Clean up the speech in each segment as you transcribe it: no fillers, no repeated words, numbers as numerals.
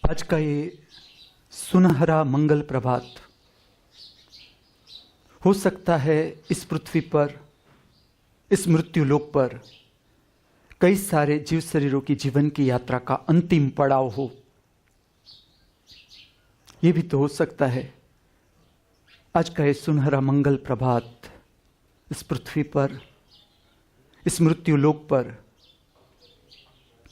आज का ये सुनहरा मंगल प्रभात हो सकता है इस पृथ्वी पर, इस मृत्यु लोक पर कई सारे जीव शरीरों की जीवन की यात्रा का अंतिम पड़ाव हो। ये भी तो हो सकता है आज का ये सुनहरा मंगल प्रभात इस पृथ्वी पर, इस मृत्यु लोक पर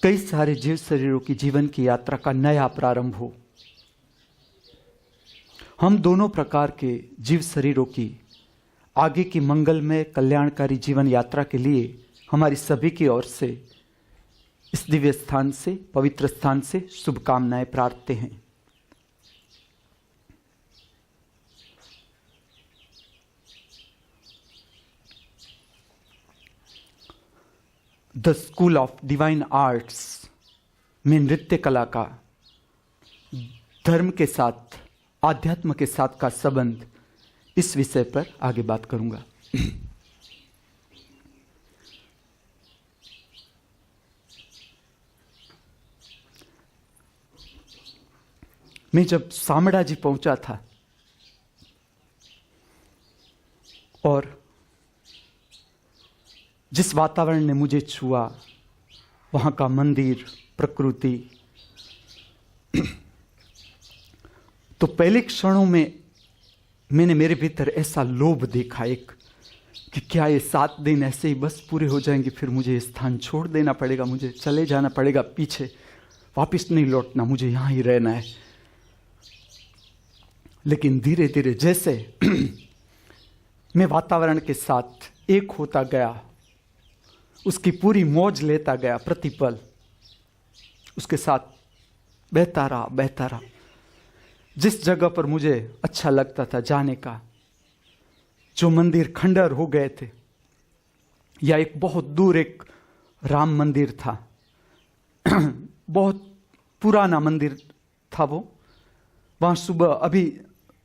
कई सारे जीव शरीरों की जीवन की यात्रा का नया प्रारंभ हो। हम दोनों प्रकार के जीव शरीरों की आगे की मंगलमय कल्याणकारी जीवन यात्रा के लिए हमारी सभी की ओर से इस दिव्य स्थान से, पवित्र स्थान से शुभकामनाएं प्रार्थते हैं। The school of divine arts में नृत्य कला का धर्म के साथ, आध्यात्म के साथ का संबंध, इस विषय पर आगे बात करूंगा। मैं जब सामड़ा जी पहुंचा था और जिस वातावरण ने मुझे छुआ, वहां का मंदिर, प्रकृति, तो पहले क्षणों में मैंने मेरे भीतर ऐसा लोभ देखा एक कि क्या ये 7 दिन ऐसे ही बस पूरे हो जाएंगे, फिर मुझे स्थान छोड़ देना पड़ेगा, मुझे चले जाना पड़ेगा पीछे, वापस नहीं लौटना, मुझे यहां ही रहना है। लेकिन धीरे धीरे जैसे मैं वातावरण के साथ एक होता गया, उसकी पूरी मौज लेता गया, प्रतिपल उसके साथ बहता रहा। जिस जगह पर मुझे अच्छा लगता था जाने का, जो मंदिर खंडर हो गए थे, या एक बहुत दूर एक राम मंदिर था, बहुत पुराना मंदिर था वो, वहां सुबह अभी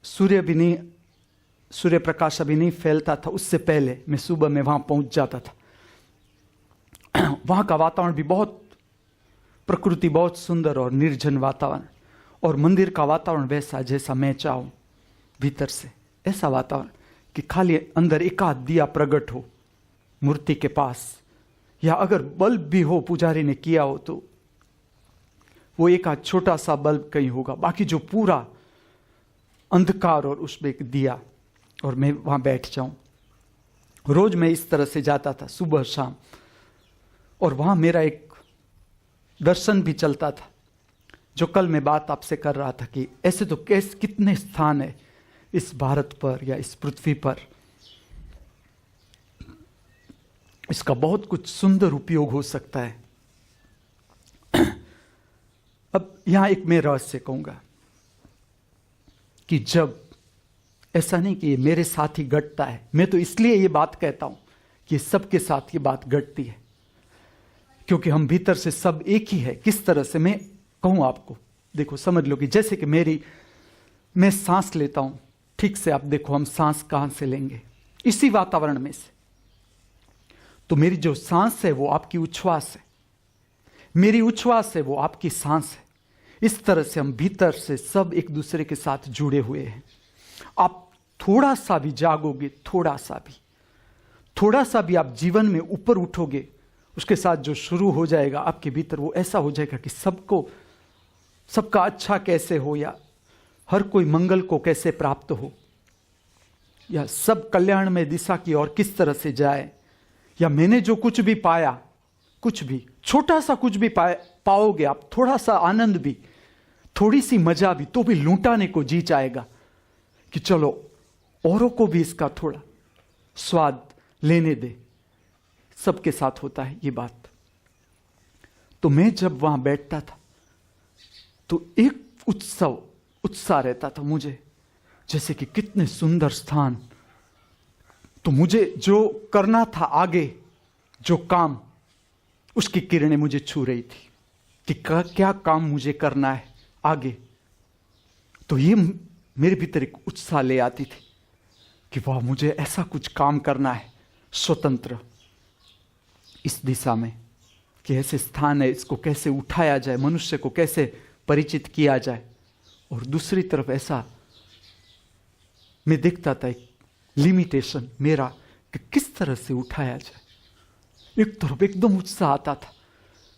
सूर्य प्रकाश अभी नहीं फैलता था, उससे पहले मैं सुबह में वहां पहुंच जाता था। वहां का वातावरण भी बहुत, प्रकृति बहुत सुंदर और निर्जन वातावरण, और मंदिर का वातावरण वैसा जैसा मैं चाहूं, भीतर से ऐसा वातावरण कि खाली अंदर एक आध दिया प्रकट हो मूर्ति के पास, या अगर बल्ब भी हो, पुजारी ने किया हो, तो वो एक आध छोटा सा बल्ब कहीं होगा, बाकी जो पूरा अंधकार और उसमें एक दिया, और मैं वहां बैठ जाऊं। रोज मैं इस तरह से जाता था, सुबह शाम, और वहां मेरा एक दर्शन भी चलता था, जो कल मैं बात आपसे कर रहा था कि ऐसे तो कैसे कितने स्थान है इस भारत पर या इस पृथ्वी पर, इसका बहुत कुछ सुंदर उपयोग हो सकता है। अब यहां एक मैं रहस्य कहूंगा कि जब, ऐसा नहीं कि ये मेरे साथ ही घटता है, मैं तो इसलिए ये बात कहता हूं कि सबके साथ ये बात घटती है, क्योंकि हम भीतर से सब एक ही है। किस तरह से मैं कहूं आपको, देखो समझ लो कि जैसे कि मैं सांस लेता हूं, ठीक से आप देखो हम सांस कहां से लेंगे, इसी वातावरण में से। तो मेरी जो सांस है वो आपकी उच्छ्वास है, मेरी उच्छ्वास है वो आपकी सांस है। इस तरह से हम भीतर से सब एक दूसरे के साथ जुड़े हुए हैं। आप थोड़ा सा भी जागोगे, थोड़ा सा भी आप जीवन में ऊपर उठोगे, उसके साथ जो शुरू हो जाएगा आपके भीतर, वो ऐसा हो जाएगा कि सबका अच्छा कैसे हो, या हर कोई मंगल को कैसे प्राप्त हो, या सब कल्याण में दिशा की ओर किस तरह से जाए, या मैंने जो कुछ भी पाया, कुछ भी छोटा सा कुछ भी पाओगे आप, थोड़ा सा आनंद भी, थोड़ी सी मजा भी, तो भी लूटाने को जी चाहेगा कि चलो औरों को भी इसका थोड़ा स्वाद लेने दे। सबके साथ होता है ये बात। तो मैं जब वहां बैठता था तो एक उत्साह रहता था मुझे, जैसे कि कितने सुंदर स्थान। तो मुझे जो करना था आगे, जो काम, उसकी किरणें मुझे छू रही थी कि क्या काम मुझे करना है आगे। तो ये मेरे भीतर एक उत्साह ले आती थी कि वाह, मुझे ऐसा कुछ काम करना है स्वतंत्र इस दिशा में, कि ऐसे स्थान है, इसको कैसे उठाया जाए, मनुष्य को कैसे परिचित किया जाए, और दूसरी तरफ ऐसा मैं देखता था एक लिमिटेशन मेरा कि किस तरह से उठाया जाए। एक तरफ एकदम उत्साह आता था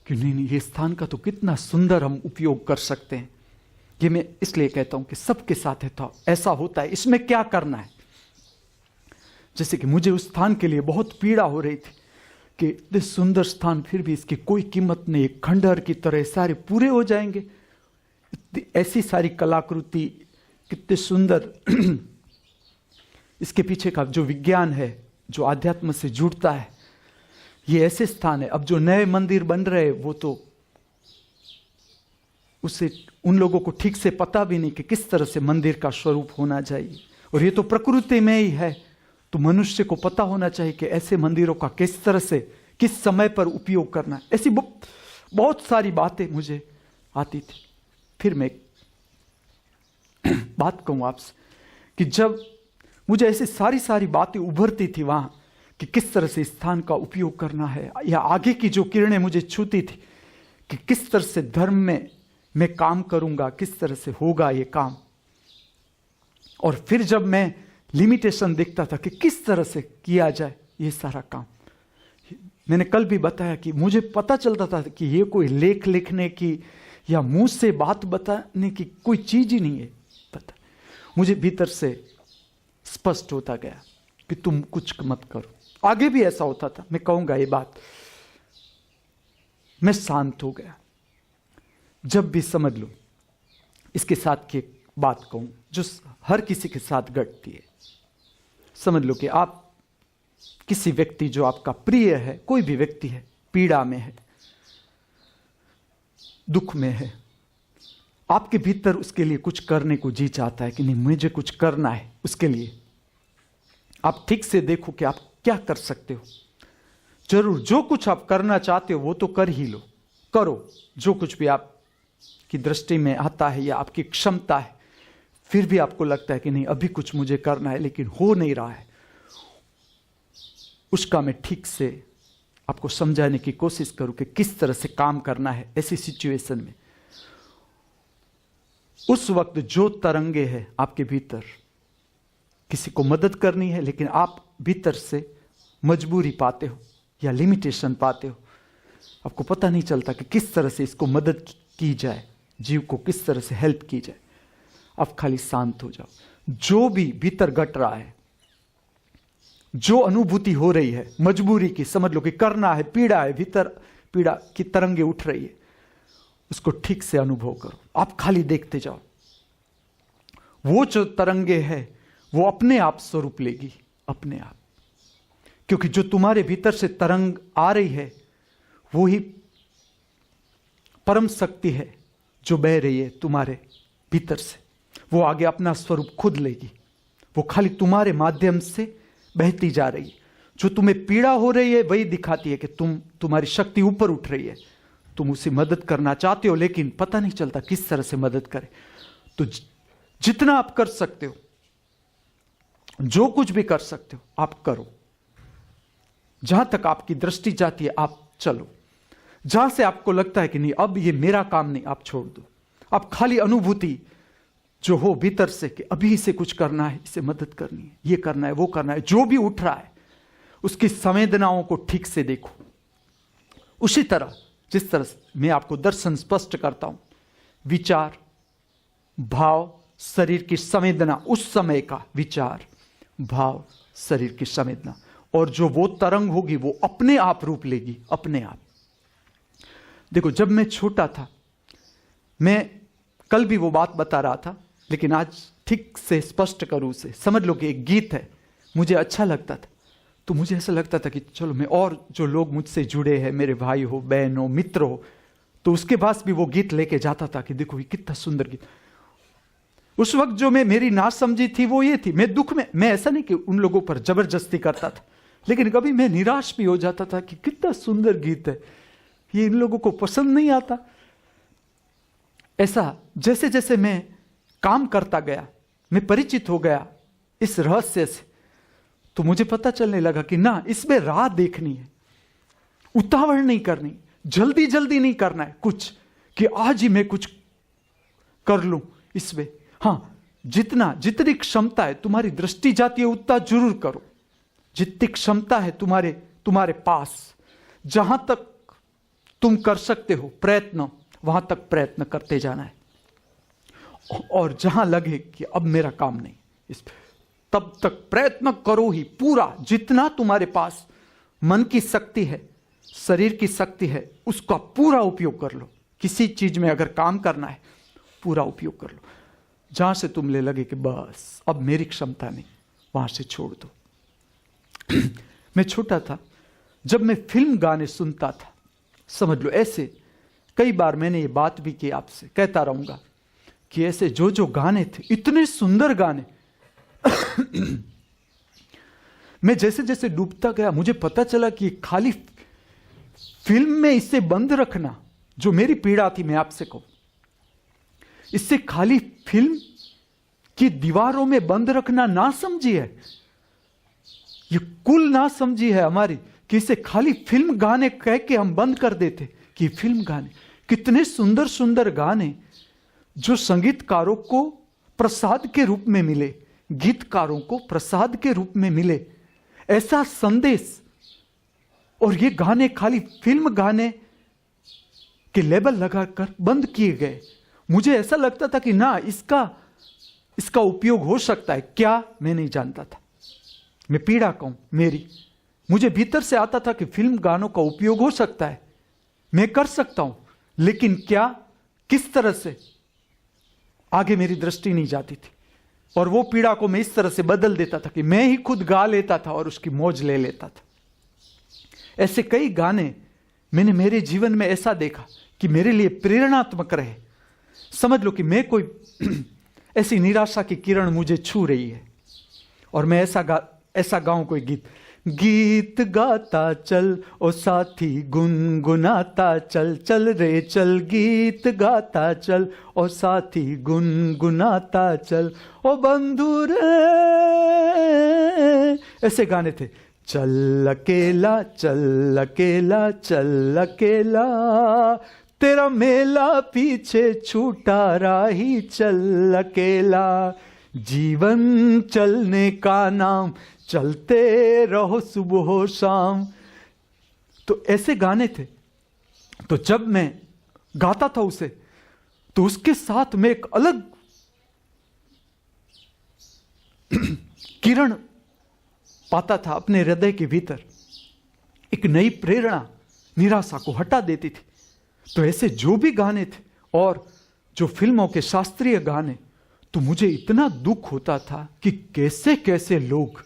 कि नहीं, ये स्थान का तो कितना सुंदर हम उपयोग कर सकते हैं। ये मैं इसलिए कहता हूं कि सबके साथ है तो ऐसा होता है, इसमें क्या करना है। जैसे कि मुझे उस स्थान के लिए बहुत पीड़ा हो रही थी कि इतने सुंदर स्थान, फिर भी इसकी कोई कीमत नहीं, एक खंडहर की तरह सारे पूरे हो जाएंगे। ऐसी सारी कलाकृति, कितने सुंदर इसके पीछे का जो विज्ञान है, जो आध्यात्म से जुड़ता है, ये ऐसे स्थान है। अब जो नए मंदिर बन रहे हैं वो तो उसे उन लोगों को ठीक से पता भी नहीं कि किस तरह से मंदिर का स्वरूप होना चाहिए, और ये तो प्रकृति में ही है। तो मनुष्य को पता होना चाहिए कि ऐसे मंदिरों का किस तरह से किस समय पर उपयोग करना है। ऐसी बहुत सारी बातें मुझे आती थी। फिर मैं बात कहूं आपसे कि जब मुझे ऐसी सारी बातें उभरती थी वहां कि किस तरह से स्थान का उपयोग करना है, या आगे की जो किरणें मुझे छूती थी कि किस तरह से धर्म में मैं काम करूंगा, किस तरह से होगा ये काम। और फिर जब मैं लिमिटेशन देखता था कि किस तरह से किया जाए ये सारा काम, मैंने कल भी बताया कि मुझे पता चलता था कि ये कोई लेख लिखने की या मुंह से बात बताने की कोई चीज ही नहीं है। पता मुझे भीतर से स्पष्ट होता गया कि तुम कुछ मत करो। आगे भी ऐसा होता था, मैं कहूंगा ये बात। मैं शांत हो गया जब भी, समझ लो, इसके साथ की बात कहूं जो हर किसी के साथ घटती है। समझ लो कि आप किसी व्यक्ति जो आपका प्रिय है, कोई भी व्यक्ति है, पीड़ा में है, दुख में है, आपके भीतर उसके लिए कुछ करने को जी चाहता है कि नहीं, मुझे कुछ करना है उसके लिए। आप ठीक से देखो कि आप क्या कर सकते हो। जरूर जो कुछ आप करना चाहते हो वो तो कर ही लो, करो जो कुछ भी आपकी दृष्टि में आता है या आपकी क्षमता है। फिर भी आपको लगता है कि नहीं, अभी कुछ मुझे करना है लेकिन हो नहीं रहा है, उसका मैं ठीक से आपको समझाने की कोशिश करूं कि किस तरह से काम करना है ऐसी सिचुएशन में। उस वक्त जो तरंगे हैं आपके भीतर, किसी को मदद करनी है लेकिन आप भीतर से मजबूरी पाते हो या लिमिटेशन पाते हो, आपको पता नहीं चलता कि किस तरह से इसको मदद की जाए, जीव को किस तरह से हेल्प की जाए। आप खाली शांत हो जाओ। जो भी भीतर घट रहा है, जो अनुभूति हो रही है मजबूरी की, समझ लो कि करना है, पीड़ा है, भीतर पीड़ा की तरंगे उठ रही है, उसको ठीक से अनुभव करो। आप खाली देखते जाओ। वो जो तरंगे है वो अपने आप स्वरूप लेगी, अपने आप। क्योंकि जो तुम्हारे भीतर से तरंग आ रही है वो ही परम शक्ति है जो बह रही है तुम्हारे भीतर से। वो आगे अपना स्वरूप खुद लेगी, वो खाली तुम्हारे माध्यम से बहती जा रही है। जो तुम्हें पीड़ा हो रही है वही दिखाती है कि तुम्हारी शक्ति ऊपर उठ रही है, तुम उसे मदद करना चाहते हो लेकिन पता नहीं चलता किस तरह से मदद करे। तो जितना आप कर सकते हो, जो कुछ भी कर सकते हो आप करो। जहां तक आपकी दृष्टि जाती है आप चलो। जहां से आपको लगता है कि नहीं अब ये मेरा काम नहीं, आप छोड़ दो। आप खाली अनुभूति जो हो भीतर से कि अभी इसे कुछ करना है, इसे मदद करनी है, ये करना है, वो करना है, जो भी उठ रहा है उसकी संवेदनाओं को ठीक से देखो। उसी तरह जिस तरह मैं आपको दर्शन स्पष्ट करता हूं, विचार, भाव, शरीर की संवेदना, उस समय का विचार, भाव, शरीर की संवेदना, और जो वो तरंग होगी वो अपने आप रूप लेगी, अपने आप। देखो, जब मैं छोटा था, मैं कल भी वो बात बता रहा था लेकिन आज ठीक से स्पष्ट करूं उसे। समझ लो कि एक गीत है, मुझे अच्छा लगता था, तो मुझे ऐसा लगता था कि चलो मैं, और जो लोग मुझसे जुड़े हैं, मेरे भाई हो, बहन हो, मित्र हो, तो उसके पास भी वो गीत लेके जाता था कि देखो ये कितना सुंदर गीत। उस वक्त जो मेरी नासमझी थी वो ये थी, मैं दुख में, मैं ऐसा नहीं कि उन लोगों पर जबरदस्ती करता था, लेकिन कभी मैं निराश भी हो जाता था कि कितना सुंदर गीत है, ये इन लोगों को पसंद नहीं आता। ऐसा जैसे जैसे मैं काम करता गया, मैं परिचित हो गया इस रहस्य से, तो मुझे पता चलने लगा कि ना, इसमें राह देखनी है, उतावल नहीं करनी, जल्दी जल्दी नहीं करना है कुछ कि आज ही मैं कुछ कर लूं इसमें। हाँ, जितनी क्षमता है तुम्हारी दृष्टि जाती है उतना जरूर करो। जितनी क्षमता है तुम्हारे पास, जहां तक तुम कर सकते हो प्रयत्न, वहां तक प्रयत्न करते जाना है। और जहां लगे कि अब मेरा काम नहीं इस, तब तक प्रयत्न करो ही पूरा। जितना तुम्हारे पास मन की शक्ति है, शरीर की शक्ति है, उसका पूरा उपयोग कर लो। किसी चीज में अगर काम करना है पूरा उपयोग कर लो। जहां से तुमने लगे कि बस अब मेरी क्षमता नहीं, वहां से छोड़ दो। मैं छोटा था, जब मैं फिल्म गाने सुनता था, समझ लो ऐसे कई बार मैंने ये बात भी की, आपसे कहता रहूंगा कि ऐसे जो गाने थे, इतने सुंदर गाने। मैं जैसे जैसे डूबता गया मुझे पता चला कि खाली फिल्म में इसे बंद रखना जो मेरी पीड़ा थी, मैं आपसे कहूं, इससे खाली फिल्म की दीवारों में बंद रखना ना समझी है, ये कुल ना समझी है हमारी, कि इसे खाली फिल्म गाने कह के हम बंद कर देते। कि फिल्म गाने, कितने सुंदर सुंदर गाने जो संगीतकारों को प्रसाद के रूप में मिले, गीतकारों को प्रसाद के रूप में मिले, ऐसा संदेश। और ये गाने खाली फिल्म गाने के लेबल लगाकर बंद किए गए। मुझे ऐसा लगता था कि ना, इसका उपयोग हो सकता है क्या, मैं नहीं जानता था। मैं पीड़ा कहूं मेरी, मुझे भीतर से आता था कि फिल्म गानों का उपयोग हो सकता है, मैं कर सकता हूं, लेकिन क्या, किस तरह से, आगे मेरी दृष्टि नहीं जाती थी। और वो पीड़ा को मैं इस तरह से बदल देता था कि मैं ही खुद गा लेता था और उसकी मौज ले लेता था। ऐसे कई गाने मैंने मेरे जीवन में ऐसा देखा कि मेरे लिए प्रेरणात्मक रहे। समझ लो कि मैं कोई ऐसी निराशा की किरण मुझे छू रही है और मैं ऐसा गाऊं कोई गीत गाता चल ओ साथी, गुनगुनाता चल, चल रे चल, गीत गाता चल ओ साथी, गुनगुनाता चल ओ बंधु रे। ऐसे गाने थे। चल अकेला चल अकेला चल अकेला, तेरा मेला पीछे छूटा राही, चल अकेला, जीवन चलने का नाम, चलते रहो सुबह शाम। तो ऐसे गाने थे। तो जब मैं गाता था उसे, तो उसके साथ में एक अलग किरण पाता था अपने हृदय के भीतर, एक नई प्रेरणा निराशा को हटा देती थी। तो ऐसे जो भी गाने थे और जो फिल्मों के शास्त्रीय गाने, तो मुझे इतना दुख होता था कि कैसे कैसे लोग,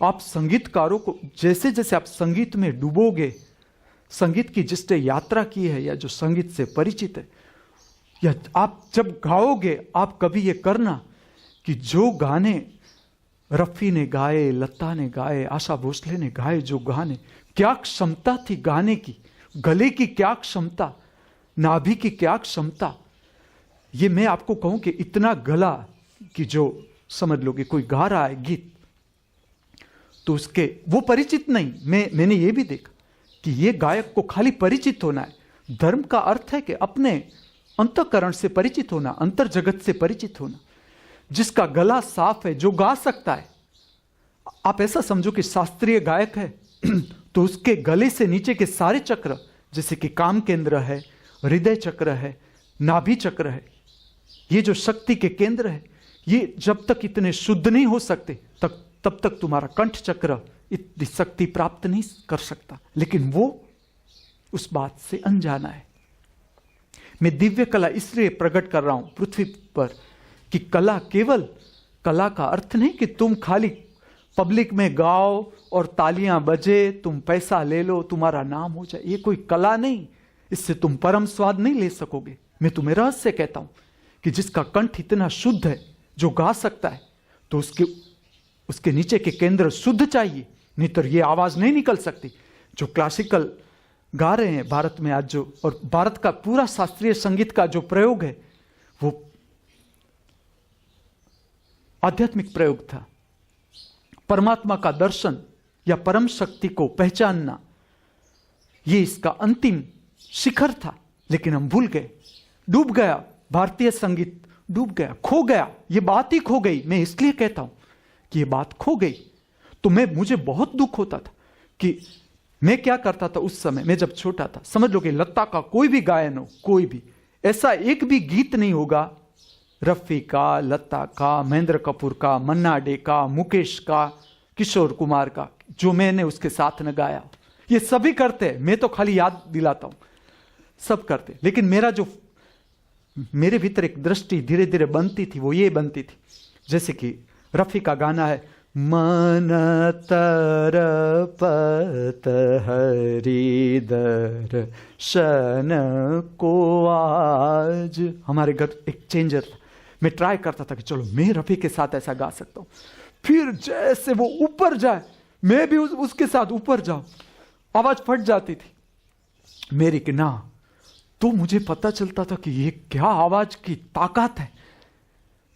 आप संगीतकारों को, जैसे जैसे आप संगीत में डूबोगे, संगीत की जिसने यात्रा की है या जो संगीत से परिचित है, या आप जब गाओगे, आप कभी ये करना कि जो गाने रफी ने गाए, लता ने गाए, आशा भोसले ने गाए, जो गाने, क्या क्षमता थी गाने की, गले की क्या क्षमता, नाभि की क्या क्षमता। ये मैं आपको कहूं कि इतना गला कि जो समझ लो कि कोई गा रहा है गीत, तो उसके वो परिचित नहीं। मैंने ये भी देखा कि ये गायक को खाली परिचित होना है। धर्म का अर्थ है कि अपने अंतःकरण से परिचित होना, अंतर जगत से परिचित होना। जिसका गला साफ है, जो गा सकता है, आप ऐसा समझो कि शास्त्रीय गायक है तो उसके गले से नीचे के सारे चक्र, जैसे कि काम केंद्र है, हृदय चक्र है, नाभि चक्र है, ये जो शक्ति के केंद्र है, ये जब तक इतने शुद्ध नहीं हो सकते तब तक तुम्हारा कंठ चक्र इतनी शक्ति प्राप्त नहीं कर सकता। लेकिन वो उस बात से अनजाना है। मैं दिव्य कला इसलिए प्रकट कर रहा हूं पृथ्वी पर कि कला केवल, कला का अर्थ नहीं कि तुम खाली पब्लिक में गाओ और तालियां बजे, तुम पैसा ले लो, तुम्हारा नाम हो जाए। ये कोई कला नहीं, इससे तुम परम स्वाद नहीं ले सकोगे। मैं तुम्हें रहस्य कहता हूं कि जिसका कंठ इतना शुद्ध है, जो गा सकता है, तो उसके नीचे के केंद्र शुद्ध चाहिए, नहीं तो ये आवाज नहीं निकल सकती। जो क्लासिकल गा रहे हैं भारत में आज, जो, और भारत का पूरा शास्त्रीय संगीत का जो प्रयोग है, वो आध्यात्मिक प्रयोग था। परमात्मा का दर्शन या परम शक्ति को पहचानना, ये इसका अंतिम शिखर था। लेकिन हम भूल गए, डूब गया भारतीय संगीत डूब गया, खो गया, ये बात ही खो गई। मैं इसलिए कहता हूं कि ये बात खो गई। तो मुझे बहुत दुख होता था कि मैं क्या करता था उस समय, मैं जब छोटा था। समझ लो कि लता का कोई भी गायन हो, कोई भी ऐसा एक भी गीत नहीं होगा, रफी का, लता का, महेंद्र कपूर का, मन्ना डे का, मुकेश का, किशोर कुमार का, जो मैंने उसके साथ न गाया। ये सभी करते हैं, मैं तो खाली याद दिलाता हूं, सब करते। लेकिन मेरे भीतर एक दृष्टि धीरे धीरे बनती थी, वो ये बनती थी, जैसे कि रफी का गाना है, मन तरपत हरि दर्शन को आज। हमारे घर एक चेंजर था, मैं ट्राई करता था कि चलो मैं रफी के साथ ऐसा गा सकता हूं। फिर जैसे वो ऊपर जाए, मैं भी उसके साथ ऊपर जाऊं, आवाज फट जाती थी मेरी कि ना। तो मुझे पता चलता था कि ये क्या आवाज की ताकत है।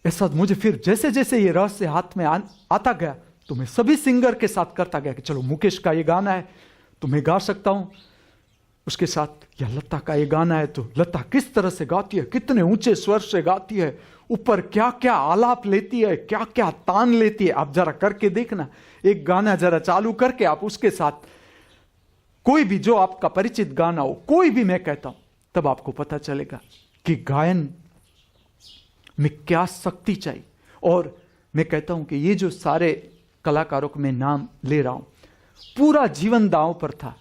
ऐसा मुझे फिर जैसे जैसे ये रहस्य हाथ में आता गया, तो मैं सभी सिंगर के साथ करता गया कि चलो मुकेश का ये गाना है तो मैं गा सकता हूं उसके साथ, या लता का ये गाना है तो लता किस तरह से गाती है, कितने ऊंचे स्वर से गाती है, ऊपर क्या क्या आलाप लेती है, क्या क्या तान लेती है। आप जरा करके देखना, एक गाना जरा चालू करके आप उसके साथ कोई भी जो आपका परिचित गाना हो, कोई भी मैं कहता हूं, तब आपको पता चलेगा कि गायन में क्या शक्ति चाहिए। और मैं कहता हूं कि ये जो सारे कलाकारों को मैं नाम ले रहा हूं, पूरा जीवन दांव पर था,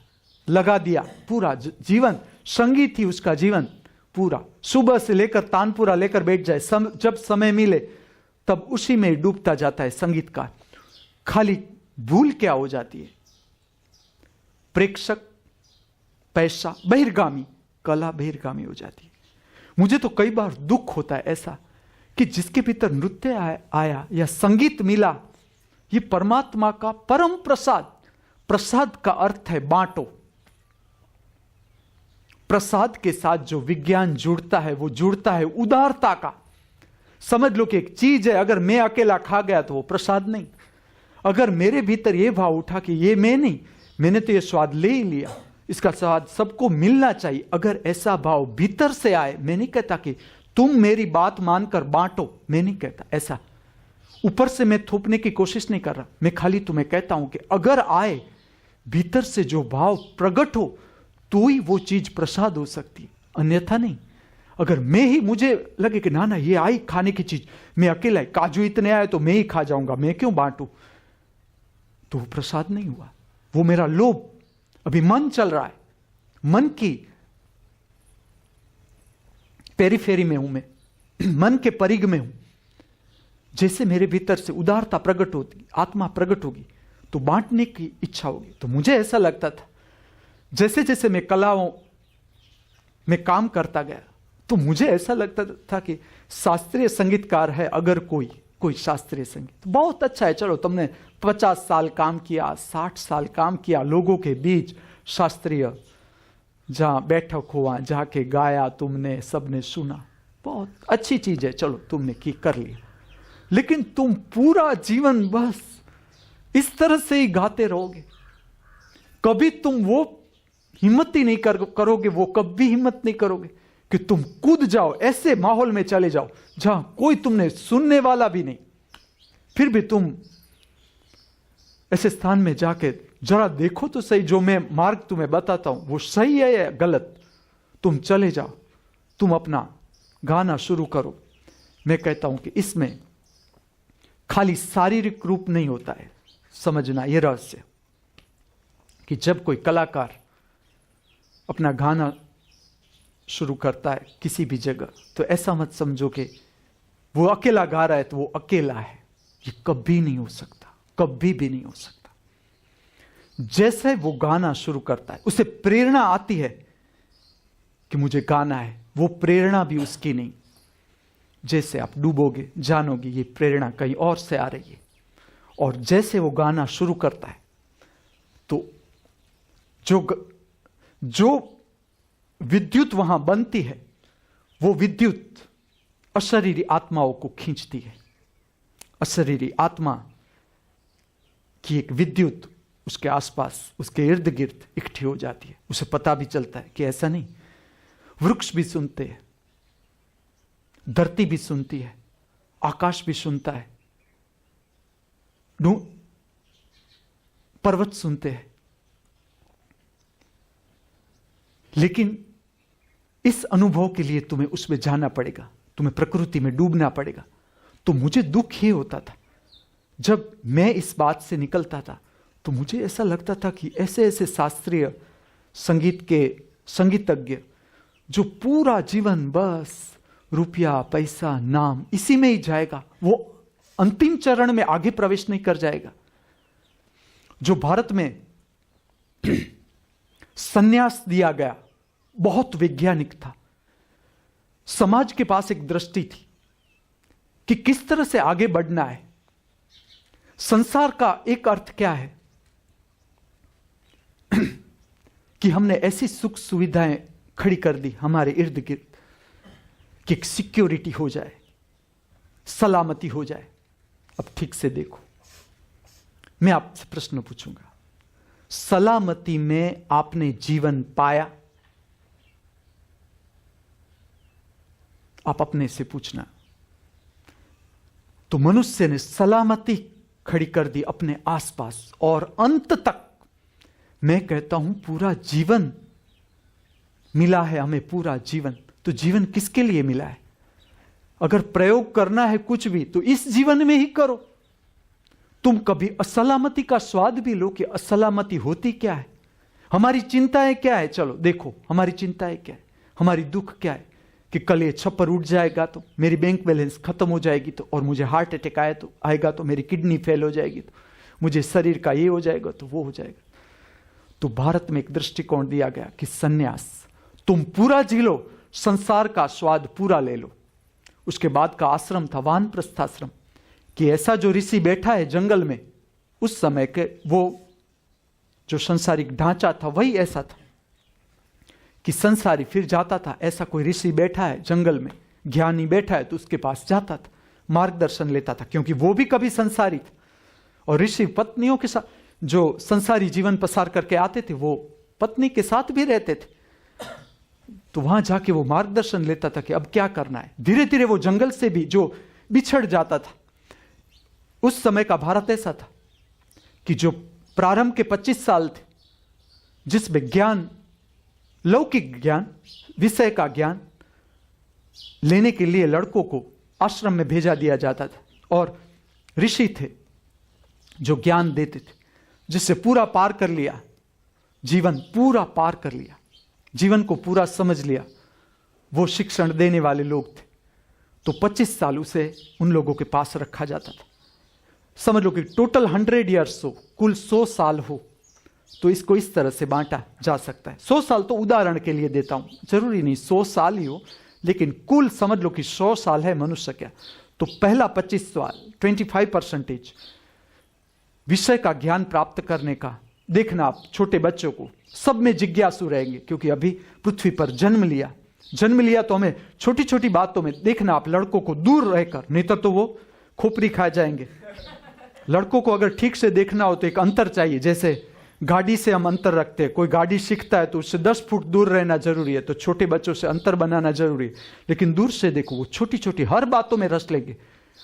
लगा दिया पूरा जीवन, संगीत ही उसका जीवन पूरा, सुबह से लेकर तानपुरा लेकर बैठ जाए, जब समय मिले तब उसी में डूबता जाता है संगीतकार। खाली भूल क्या हो जाती है, प्रेक्षक, पैसा, बहिर्गामी, कला बहिर्गामी हो जाती है। मुझे तो कई बार दुख होता है ऐसा कि जिसके भीतर नृत्य आया या संगीत मिला, ये परमात्मा का परम प्रसाद। प्रसाद का अर्थ है बांटो। प्रसाद के साथ जो विज्ञान जुड़ता है, वो जुड़ता है उदारता का। समझ लो कि एक चीज है, अगर मैं अकेला खा गया तो वो प्रसाद नहीं। अगर मेरे भीतर ये भाव उठा कि ये मैं नहीं, मैंने तो ये स्वाद ले ही लिया, इसका स्वाद सबको मिलना चाहिए, अगर ऐसा भाव भीतर से आए, मैं नहीं कहता कि तुम मेरी बात मानकर बांटो, मैं नहीं कहता ऐसा, ऊपर से मैं थोपने की कोशिश नहीं कर रहा, मैं खाली तुम्हें कहता हूं कि अगर आए भीतर से जो भाव प्रकट हो तो ही वो चीज प्रसाद हो सकती है, अन्यथा नहीं। अगर मैं ही, मुझे लगे कि ना ना ये आई खाने की चीज, मैं अकेला, काजू इतने आए तो मैं ही खा जाऊंगा, मैं क्यों बांटू, तो वो प्रसाद नहीं हुआ, वो मेरा लोभ। अभी मन चल रहा है, मन की पेरीफेरी में हूं मैं, मन के परिघ में हूं। जैसे मेरे भीतर से उदारता प्रकट होती, आत्मा प्रकट होगी तो बांटने की इच्छा होगी। तो मुझे ऐसा लगता था जैसे जैसे मैं कलाओं में काम करता गया, तो मुझे ऐसा लगता था कि शास्त्रीय संगीतकार है अगर कोई शास्त्रीय संगीत तो बहुत अच्छा है, चलो तुमने 50 साल काम किया, 60 साल काम किया लोगों के बीच, शास्त्रीय जहां बैठक हुआ, जाके गाया तुमने, सबने सुना, बहुत अच्छी चीज है, चलो तुमने कर लिया। लेकिन तुम पूरा जीवन बस इस तरह से ही गाते रहोगे, कभी तुम वो हिम्मत ही नहीं करोगे, वो कभी हिम्मत नहीं करोगे कि तुम कूद जाओ, ऐसे माहौल में चले जाओ जहां कोई तुमने सुनने वाला भी नहीं, फिर भी तुम ऐसे स्थान में जाके जरा देखो तो सही, जो मैं मार्ग तुम्हें बताता हूं वो सही है या गलत, तुम चले जाओ, तुम अपना गाना शुरू करो। मैं कहता हूं कि इसमें खाली शारीरिक रूप नहीं होता है, समझना ये रहस्य कि जब कोई कलाकार अपना गाना शुरू करता है किसी भी जगह, तो ऐसा मत समझो कि वो अकेला गा रहा है तो वो अकेला है, ये कभी नहीं हो सकता, कभी भी नहीं हो सकता। जैसे वो गाना शुरू करता है, उसे प्रेरणा आती है कि मुझे गाना है, वो प्रेरणा भी उसकी नहीं, जैसे आप डूबोगे जानोगे ये प्रेरणा कहीं और से आ रही है। और जैसे वो गाना शुरू करता है तो जो विद्युत वहां बनती है, वो विद्युत अशरीरी आत्माओं को खींचती है। अशरीरी आत्मा की एक विद्युत उसके आसपास, उसके इर्द गिर्द इकट्ठी हो जाती है। उसे पता भी चलता है कि ऐसा नहीं, वृक्ष भी सुनते हैं, धरती भी सुनती है, आकाश भी सुनता है, पर्वत सुनते हैं। लेकिन इस अनुभव के लिए तुम्हें उसमें जाना पड़ेगा, तुम्हें प्रकृति में डूबना पड़ेगा। तो मुझे दुख ही होता था जब मैं इस बात से निकलता था, तो मुझे ऐसा लगता था कि ऐसे ऐसे शास्त्रीय संगीत के संगीतज्ञ जो पूरा जीवन बस रुपया, पैसा, नाम इसी में ही जाएगा, वो अंतिम चरण में आगे प्रवेश नहीं कर जाएगा। जो भारत में संन्यास दिया गया, बहुत वैज्ञानिक था। समाज के पास एक दृष्टि थी कि किस तरह से आगे बढ़ना है। संसार का एक अर्थ क्या है कि हमने ऐसी सुख सुविधाएं खड़ी कर दी हमारे इर्द गिर्द कि एक सिक्योरिटी हो जाए, सलामती हो जाए। अब ठीक से देखो, मैं आपसे प्रश्न पूछूंगा, सलामती में आपने जीवन पाया? आप अपने से पूछना। तो मनुष्य ने सलामती खड़ी कर दी अपने आसपास, और अंत तक मैं कहता हूं पूरा जीवन मिला है हमें, पूरा जीवन। तो जीवन किसके लिए मिला है? अगर प्रयोग करना है कुछ भी तो इस जीवन में ही करो। तुम कभी असलामती का स्वाद भी लो कि असलामती होती क्या है, हमारी चिंताएं क्या है। चलो देखो, हमारी चिंताएं क्या है, हमारी दुख क्या है कि कल ये छप्पर उठ जाएगा तो मेरी बैंक बैलेंस खत्म हो जाएगी, तो और मुझे हार्ट अटैक आएगा तो मेरी किडनी फेल हो जाएगी, तो मुझे शरीर का ये हो जाएगा तो वो हो जाएगा। तो भारत में एक दृष्टिकोण दिया गया कि सन्यास, तुम पूरा जी लो, संसार का स्वाद पूरा ले लो। उसके बाद का आश्रम था वानप्रस्थाश्रम, कि ऐसा जो ऋषि बैठा है जंगल में, उस समय के वो जो संसारिक ढांचा था वही ऐसा था कि संसारी फिर जाता था। ऐसा कोई ऋषि बैठा है जंगल में, ज्ञानी बैठा है, तो उसके पास जाता था, मार्गदर्शन लेता था, क्योंकि वो भी कभी संसारी था। और ऋषि पत्नियों के साथ जो संसारी जीवन पसार करके आते थे, वो पत्नी के साथ भी रहते थे। तो वहां जाके वो मार्गदर्शन लेता था कि अब क्या करना है। धीरे धीरे वो जंगल से भी जो बिछड़ जाता था। उस समय का भारत ऐसा था कि जो प्रारंभ के 25 साल थे, जिसमें ज्ञान, लौकिक ज्ञान, विषय का ज्ञान लेने के लिए लड़कों को आश्रम में भेजा दिया जाता था, और ऋषि थे जो ज्ञान देते थे, जिससे पूरा पार कर लिया, जीवन पूरा पार कर लिया, जीवन को पूरा समझ लिया, वो शिक्षण देने वाले लोग थे। तो 25 साल उसे उन लोगों के पास रखा जाता था। समझ लो कि टोटल 100 ईयर्स हो, कुल 100 साल हो, तो इसको इस तरह से बांटा जा सकता है। 100 साल तो उदाहरण के लिए देता हूं, जरूरी नहीं 100 साल ही हो, लेकिन कुल समझ लो कि 100 साल है मनुष्य क्या। तो पहला 25 साल 25% विषय का ज्ञान प्राप्त करने का। देखना आप छोटे बच्चों को, सब में जिज्ञासु रहेंगे, क्योंकि अभी पृथ्वी पर जन्म लिया तो हमें छोटी छोटी बातों में, देखना आप लड़कों को दूर रहकर, नहीं तो वो खोपड़ी खा जाएंगे। लड़कों को अगर ठीक से देखना हो तो एक अंतर चाहिए, जैसे गाड़ी से हम अंतर रखते हैं, कोई गाड़ी सीखता है तो उससे 10 फुट दूर रहना जरूरी है, तो छोटे बच्चों से अंतर बनाना जरूरी है। लेकिन दूर से देखो, वो छोटी छोटी हर बातों में रस लेंगे,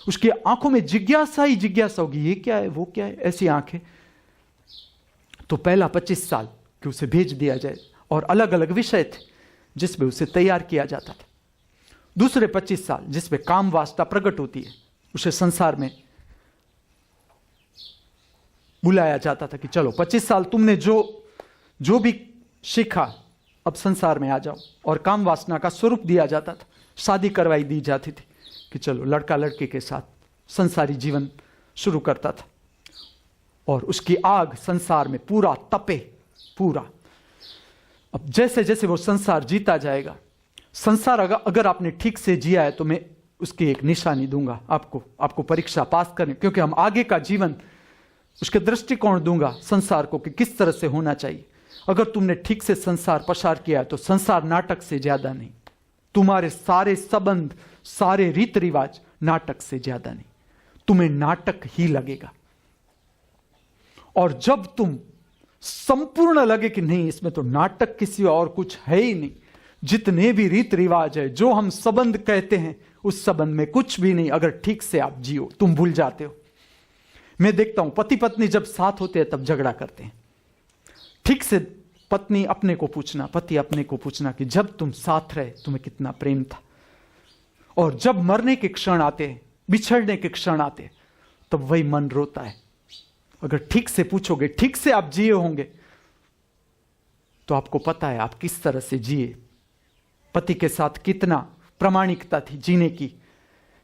उसकी आंखों में जिज्ञासा ही जिज्ञासा होगी, ये क्या है, वो क्या है, ऐसी आंखें। तो पहला 25 साल कि उसे भेज दिया जाए, और अलग अलग विषय थे जिसमें उसे तैयार किया जाता था। दूसरे 25 साल जिसमें काम वासना प्रकट होती है, उसे संसार में बुलाया जाता था कि चलो 25 साल तुमने जो भी सीखा, अब संसार में आ जाओ। और काम वासना का स्वरूप दिया जाता था, शादी करवाई दी जाती थी कि चलो लड़का लड़के के साथ संसारी जीवन शुरू करता था, और उसकी आग संसार में पूरा तपे पूरा। अब जैसे जैसे वो संसार जीता जाएगा, संसार अगर आपने ठीक से जिया है तो मैं उसकी एक निशानी दूंगा आपको परीक्षा पास करने, क्योंकि हम आगे का जीवन उसके दृष्टिकोण दूंगा संसार को कि किस तरह से होना चाहिए। अगर तुमने ठीक से संसार पसार किया है तो संसार नाटक से ज्यादा नहीं, तुम्हारे सारे संबंध, सारे रीत रिवाज नाटक से ज्यादा नहीं, तुम्हें नाटक ही लगेगा। और जब तुम संपूर्ण लगे कि नहीं, इसमें तो नाटक किसी और कुछ है ही नहीं, जितने भी रीत रिवाज है, जो हम संबंध कहते हैं, उस संबंध में कुछ भी नहीं अगर ठीक से आप जियो। तुम भूल जाते हो। मैं देखता हूं पति पत्नी जब साथ होते हैं तब झगड़ा करते हैं। ठीक से पत्नी अपने को पूछना, पति अपने को पूछना कि जब तुम साथ रहे तुम्हें कितना प्रेम था, और जब मरने के क्षण आते हैं, बिछड़ने के क्षण आते हैं, तब वही मन रोता है। अगर ठीक से पूछोगे, ठीक से आप जिए होंगे, तो आपको पता है आप किस तरह से जिए, पति के साथ कितना प्रामाणिकता थी जीने की,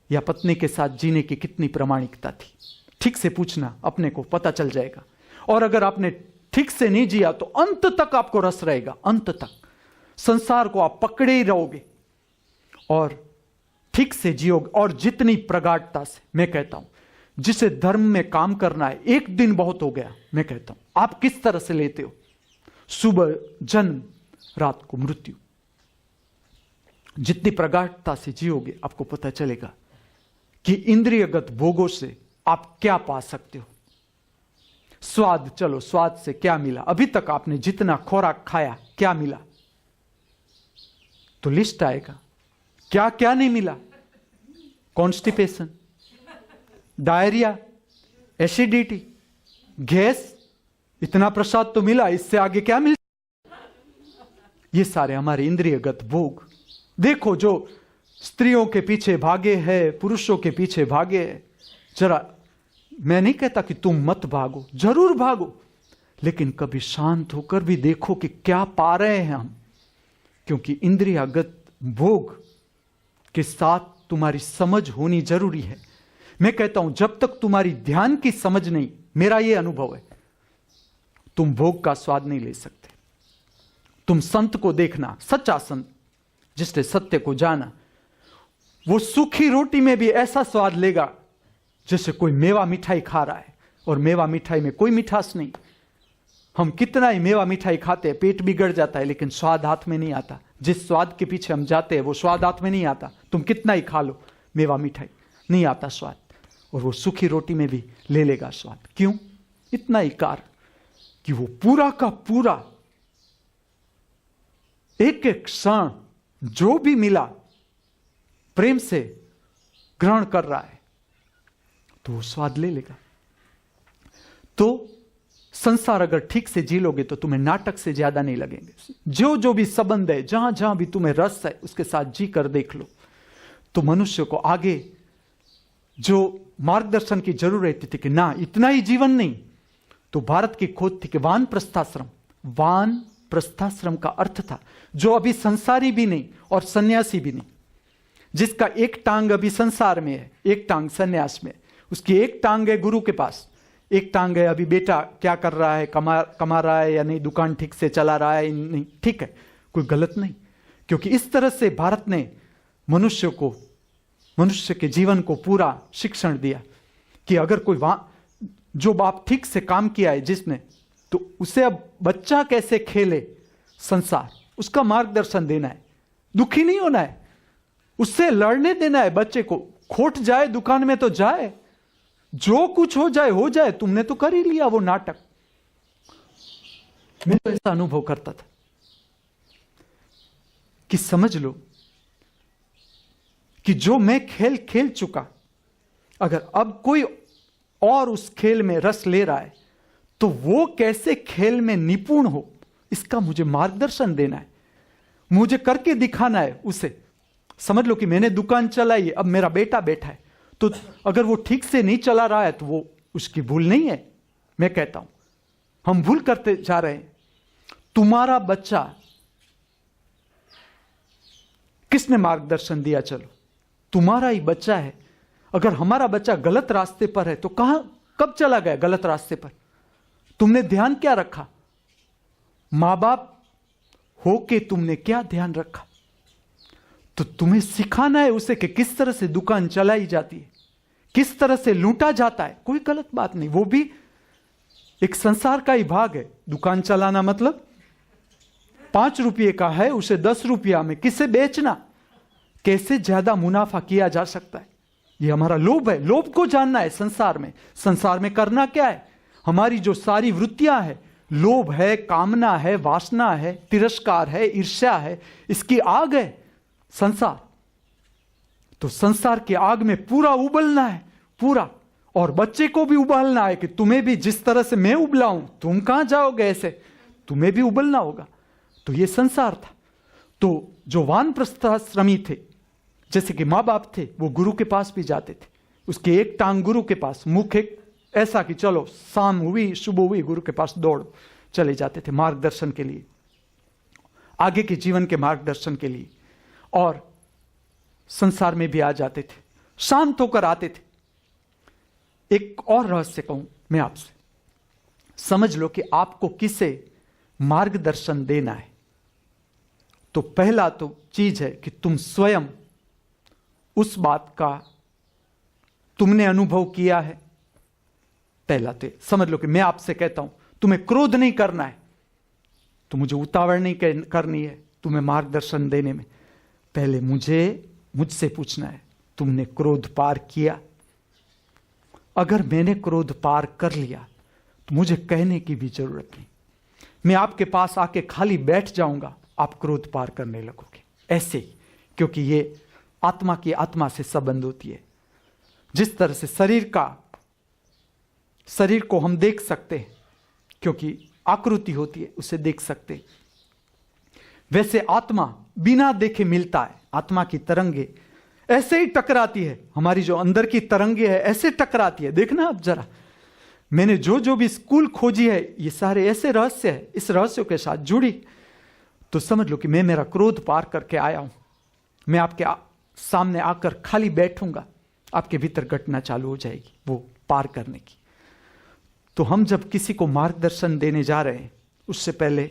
या पत्नी के साथ जीने की कितनी प्रामाणिकता थी। ठीक से पूछना, अपने को पता चल जाएगा। और अगर आपने ठीक से नहीं जिया तो अंत तक आपको रस रहेगा, अंत तक संसार को आप पकड़े ही रहोगे और ठीक से जियोगे। और जितनी प्रगाढ़ता से, मैं कहता हूं जिसे धर्म में काम करना है, एक दिन बहुत हो गया, मैं कहता हूं आप किस तरह से लेते हो, सुबह जन्म, रात को मृत्यु। जितनी प्रगाढ़ता से जियोगे आपको पता चलेगा कि इंद्रियगत भोगों से आप क्या पा सकते हो। स्वाद, चलो स्वाद से क्या मिला, अभी तक आपने जितना खुराक खाया क्या मिला, तो लिस्ट आएगा क्या क्या नहीं मिला। कॉन्स्टिपेशन, डायरिया, एसिडिटी, गैस, इतना प्रसाद तो मिला, इससे आगे क्या मिल। ये सारे हमारे इंद्रियगत भोग। देखो जो स्त्रियों के पीछे भागे हैं, पुरुषों के पीछे भागे हैं, जरा मैं नहीं कहता कि तुम मत भागो, जरूर भागो, लेकिन कभी शांत होकर भी देखो कि क्या पा रहे हैं हम। क्योंकि इंद्रियगत भोग के साथ तुम्हारी समझ होनी जरूरी है। मैं कहता हूं जब तक तुम्हारी ध्यान की समझ नहीं, मेरा यह अनुभव है, तुम भोग का स्वाद नहीं ले सकते। तुम संत को देखना, सच्चा संत जिसने सत्य को जाना, वो सूखी रोटी में भी ऐसा स्वाद लेगा जैसे कोई मेवा मिठाई खा रहा है, और मेवा मिठाई में कोई मिठास नहीं। हम कितना ही मेवा मिठाई खाते हैं, पेट बिगड़ जाता है, लेकिन स्वाद हाथ में नहीं आता। जिस स्वाद के पीछे हम जाते हैं वो स्वाद हाथ में नहीं आता। तुम कितना ही खा लो मेवा मिठाई, नहीं आता स्वाद, और वो सूखी रोटी में भी ले लेगा स्वाद। क्यों? इतना ही कारण कि वो पूरा का पूरा एक एक क्षण जो भी मिला प्रेम से ग्रहण कर रहा है, तो वो स्वाद ले लेगा। तो संसार अगर ठीक से जी लोगे तो तुम्हें नाटक से ज्यादा नहीं लगेंगे। जो जो भी संबंध है, जहां जहां भी तुम्हें रस है, उसके साथ जी कर देख लो, तो मनुष्य को आगे जो मार्गदर्शन की जरूरत रहती थी कि ना इतना ही जीवन नहीं, तो भारत की खोज थी कि वान प्रस्थाश्रम। वान प्रस्थाश्रम का अर्थ था जो अभी संसारी भी नहीं और सन्यासी भी नहीं, जिसका एक टांग अभी संसार में है, एक टांग सन्यास में, उसकी एक टांग है गुरु के पास, एक टांग है अभी बेटा क्या कर रहा है, कमा रहा है या नहीं, दुकान ठीक से चला रहा है नहीं, ठीक है, कोई गलत नहीं। क्योंकि इस तरह से भारत ने मनुष्य के जीवन को पूरा शिक्षण दिया कि अगर कोई जो बाप ठीक से काम किया है जिसने, तो उसे अब बच्चा कैसे खेले संसार, उसका मार्गदर्शन देना है। दुखी नहीं होना है, उससे लड़ने देना है बच्चे को। खोट जाए दुकान में तो जाए, जो कुछ हो जाए, तुमने तो कर ही लिया वो नाटक। मैं तो ऐसा अनुभव करता था कि समझ लो कि जो मैं खेल खेल चुका, अगर अब कोई और उस खेल में रस ले रहा है तो वो कैसे खेल में निपुण हो, इसका मुझे मार्गदर्शन देना है, मुझे करके दिखाना है उसे। समझ लो कि मैंने दुकान चलाई है, अब मेरा बेटा बैठा है, तो अगर वो ठीक से नहीं चला रहा है तो वो उसकी भूल नहीं है। मैं कहता हूं हम भूल करते जा रहे हैं। तुम्हारा बच्चा किसने मार्गदर्शन दिया? चलो तुम्हारा ही बच्चा है। अगर हमारा बच्चा गलत रास्ते पर है तो कब चला गया गलत रास्ते पर? तुमने ध्यान क्या रखा? मां बाप होके तुमने क्या ध्यान रखा? तो तुम्हें सिखाना है उसे कि किस तरह से दुकान चलाई जाती है, किस तरह से लूटा जाता है। कोई गलत बात नहीं, वो भी एक संसार का ही भाग है। दुकान चलाना मतलब 5 रुपये का है, उसे 10 रुपया में किसे बेचना, कैसे ज्यादा मुनाफा किया जा सकता है, ये हमारा लोभ है। लोभ को जानना है। संसार में करना क्या है, हमारी जो सारी वृत्तियां हैं, लोभ है, कामना है, वासना है, तिरस्कार है, ईर्ष्या है, इसकी आग है संसार। तो संसार की आग में पूरा उबलना है, पूरा। और बच्चे को भी उबालना है कि तुम्हें भी जिस तरह से मैं उबला हूं, तुम कहां जाओगे ऐसे, तुम्हें भी उबलना होगा। तो ये संसार था। तो जो वानप्रस्थाश्रमी थे, जैसे कि माँ बाप थे, वो गुरु के पास भी जाते थे। उसकी एक टांग गुरु के पास, मुख एक ऐसा कि चलो शाम हुई, सुबह हुई, गुरु के पास दौड़ चले जाते थे मार्गदर्शन के लिए, आगे के जीवन के मार्गदर्शन के लिए। और संसार में भी आ जाते थे, शांत होकर आते थे। एक और रहस्य कहूं मैं आपसे, समझ लो कि आपको किसे मार्गदर्शन देना है, तो पहला तो चीज है कि तुम स्वयं उस बात का तुमने अनुभव किया है। पहला तो समझ लो कि मैं आपसे कहता हूं तुम्हें क्रोध नहीं करना है, तो मुझे उतावड़ नहीं करनी है तुम्हें मार्गदर्शन देने में। पहले मुझसे पूछना है, तुमने क्रोध पार किया? अगर मैंने क्रोध पार कर लिया तो मुझे कहने की भी जरूरत नहीं, मैं आपके पास आके खाली बैठ जाऊंगा, आप क्रोध पार करने लगोगे ऐसे ही। क्योंकि ये आत्मा की आत्मा से संबंध होती है। जिस तरह से शरीर को हम देख सकते हैं, क्योंकि आकृति होती है, उसे देख सकते हैं, वैसे आत्मा बिना देखे मिलता है। आत्मा की तरंगे ऐसे ही टकराती है, हमारी जो अंदर की तरंगे है ऐसे टकराती है। देखना आप जरा, मैंने जो भी स्कूल खोजी है, ये सारे ऐसे रहस्य है, इस रहस्यों के साथ जुड़ी। तो समझ लो कि मैं मेरा क्रोध पार करके आया हूं, मैं आपके सामने आकर खाली बैठूंगा, आपके भीतर घटना चालू हो जाएगी वो पार करने की। तो हम जब किसी को मार्गदर्शन देने जा रहे हैं, उससे पहले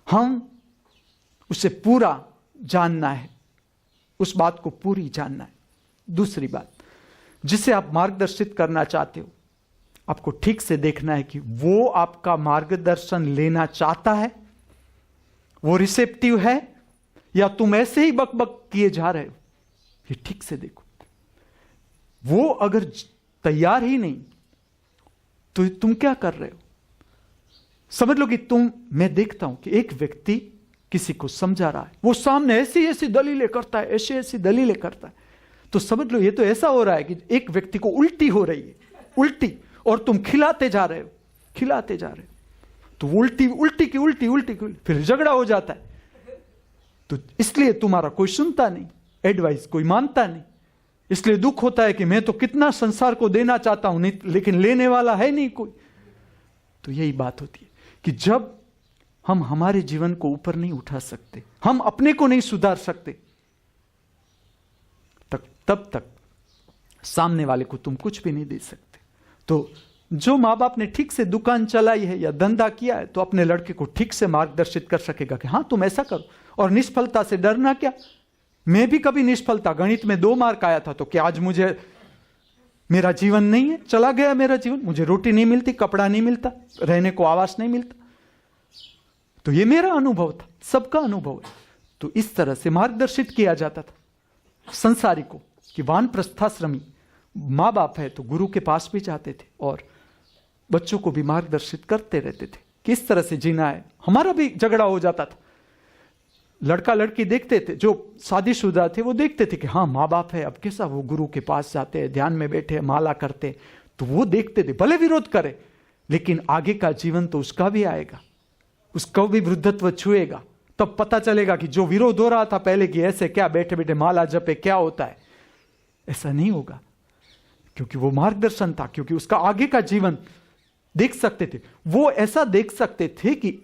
हम उसे पूरा जानना है, उस बात को पूरी जानना है। दूसरी बात, जिसे आप मार्गदर्शित करना चाहते हो, आपको ठीक से देखना है कि वो आपका मार्गदर्शन लेना चाहता है, वो रिसेप्टिव है, या तुम ऐसे ही बकबक किए जा रहे हो। ये ठीक से देखो। वो अगर तैयार ही नहीं तो तुम क्या कर रहे हो? समझ लो कि मैं देखता हूं कि एक व्यक्ति किसी को समझा रहा है, वो सामने ऐसी ऐसी दलीलें करता है, ऐसी ऐसी दलीलें करता है, तो समझ लो ये तो ऐसा हो रहा है कि एक व्यक्ति को उल्टी हो रही है, उल्टी, और तुम खिलाते जा रहे हो, तो उल्टी की फिर झगड़ा हो जाता है। तो इसलिए तुम्हारा कोई सुनता नहीं, एडवाइस कोई मानता नहीं, इसलिए दुख होता है कि मैं तो कितना संसार को देना चाहता हूं, लेकिन लेने वाला है नहीं कोई। तो यही बात होती है कि जब हम हमारे जीवन को ऊपर नहीं उठा सकते, हम अपने को नहीं सुधार सकते, तब तक सामने वाले को तुम कुछ भी नहीं दे सकते। तो जो माँ बाप ने ठीक से दुकान चलाई है या धंधा किया है, तो अपने लड़के को ठीक से मार्गदर्शित कर सकेगा कि हाँ तुम ऐसा करो, और निष्फलता से डरना क्या। मैं भी कभी निष्फलता, गणित में 2 मार्क आया था, तो क्या आज मेरा जीवन नहीं है, चला गया मेरा जीवन, मुझे रोटी नहीं मिलती, कपड़ा नहीं मिलता, रहने को आवास नहीं मिलता। तो ये मेरा अनुभव था, सबका अनुभव है। तो इस तरह से मार्गदर्शित किया जाता था संसारी को कि वानप्रस्थाश्रमी माँ बाप है तो गुरु के पास भी जाते थे, और बच्चों को भी मार्गदर्शित करते रहते थे किस तरह से जीना है। हमारा भी झगड़ा हो जाता था, लड़का लड़की देखते थे, जो शादीशुदा थे वो देखते थे कि हाँ माँ बाप है, अब कैसा वो गुरु के पास जाते हैं, ध्यान में बैठे माला करते, तो वो देखते थे, भले विरोध करे, लेकिन आगे का जीवन तो उसका भी आएगा, उसका भी वृद्धत्व छुएगा, तब पता चलेगा कि जो विरोध हो रहा था पहले कि ऐसे क्या बैठे बैठे माला जपे क्या होता है, ऐसा नहीं होगा, क्योंकि वो मार्गदर्शन था, क्योंकि उसका आगे का जीवन देख सकते थे। वो ऐसा देख सकते थे कि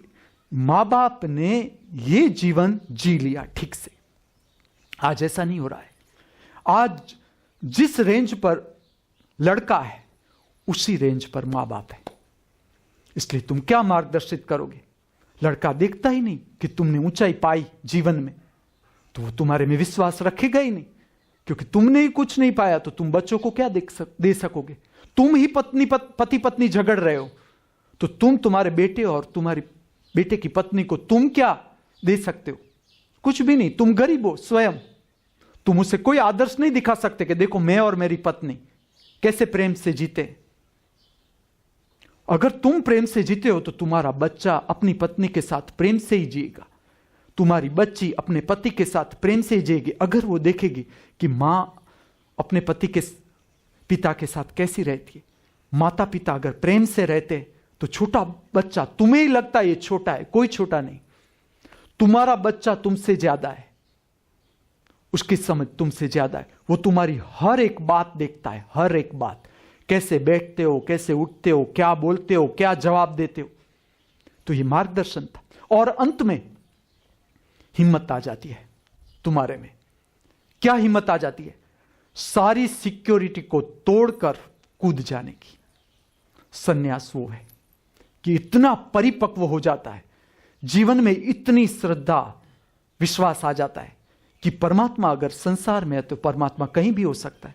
माँ बाप ने ये जीवन जी लिया ठीक से। आज ऐसा नहीं हो रहा है। आज जिस रेंज पर लड़का है उसी रेंज पर माँ बाप है, इसलिए तुम क्या मार्गदर्शित करोगे। लड़का देखता ही नहीं कि तुमने ऊंचाई पाई जीवन में, तो वो तुम्हारे में विश्वास रखेगा ही नहीं, क्योंकि तुमने ही कुछ नहीं पाया, तो तुम बच्चों को क्या दे सकोगे। तुम ही पति पत्नी झगड़ रहे हो, तो तुम तुम्हारे बेटे और तुम्हारी बेटे की पत्नी को तुम क्या दे सकते हो? कुछ भी नहीं। तुम गरीब हो स्वयं, तुम उसे कोई आदर्श नहीं दिखा सकते कि देखो मैं और मेरी पत्नी कैसे प्रेम से जीते। अगर तुम प्रेम से जीते हो तो तुम्हारा बच्चा अपनी पत्नी के साथ प्रेम से ही जिएगा, तुम्हारी बच्ची अपने पति के साथ प्रेम से ही जिएगी। अगर वो देखेगी कि मां अपने पति के पिता के साथ कैसी रहती है, माता पिता अगर प्रेम से रहते तो छोटा बच्चा, तुम्हें ही लगता है ये छोटा है, कोई छोटा नहीं, तुम्हारा बच्चा तुमसे ज्यादा है, उसकी समझ तुमसे ज्यादा है, वो तुम्हारी हर एक बात देखता है, हर एक बात, कैसे बैठते हो, कैसे उठते हो, क्या बोलते हो, क्या जवाब देते हो। तो ये मार्गदर्शन था। और अंत में हिम्मत आ जाती है तुम्हारे में। क्या हिम्मत आ जाती है? सारी सिक्योरिटी को तोड़कर कूद जाने की। संन्यास वो है कि इतना परिपक्व हो जाता है, जीवन में इतनी श्रद्धा विश्वास आ जाता है कि परमात्मा अगर संसार में है तो परमात्मा कहीं भी हो सकता है।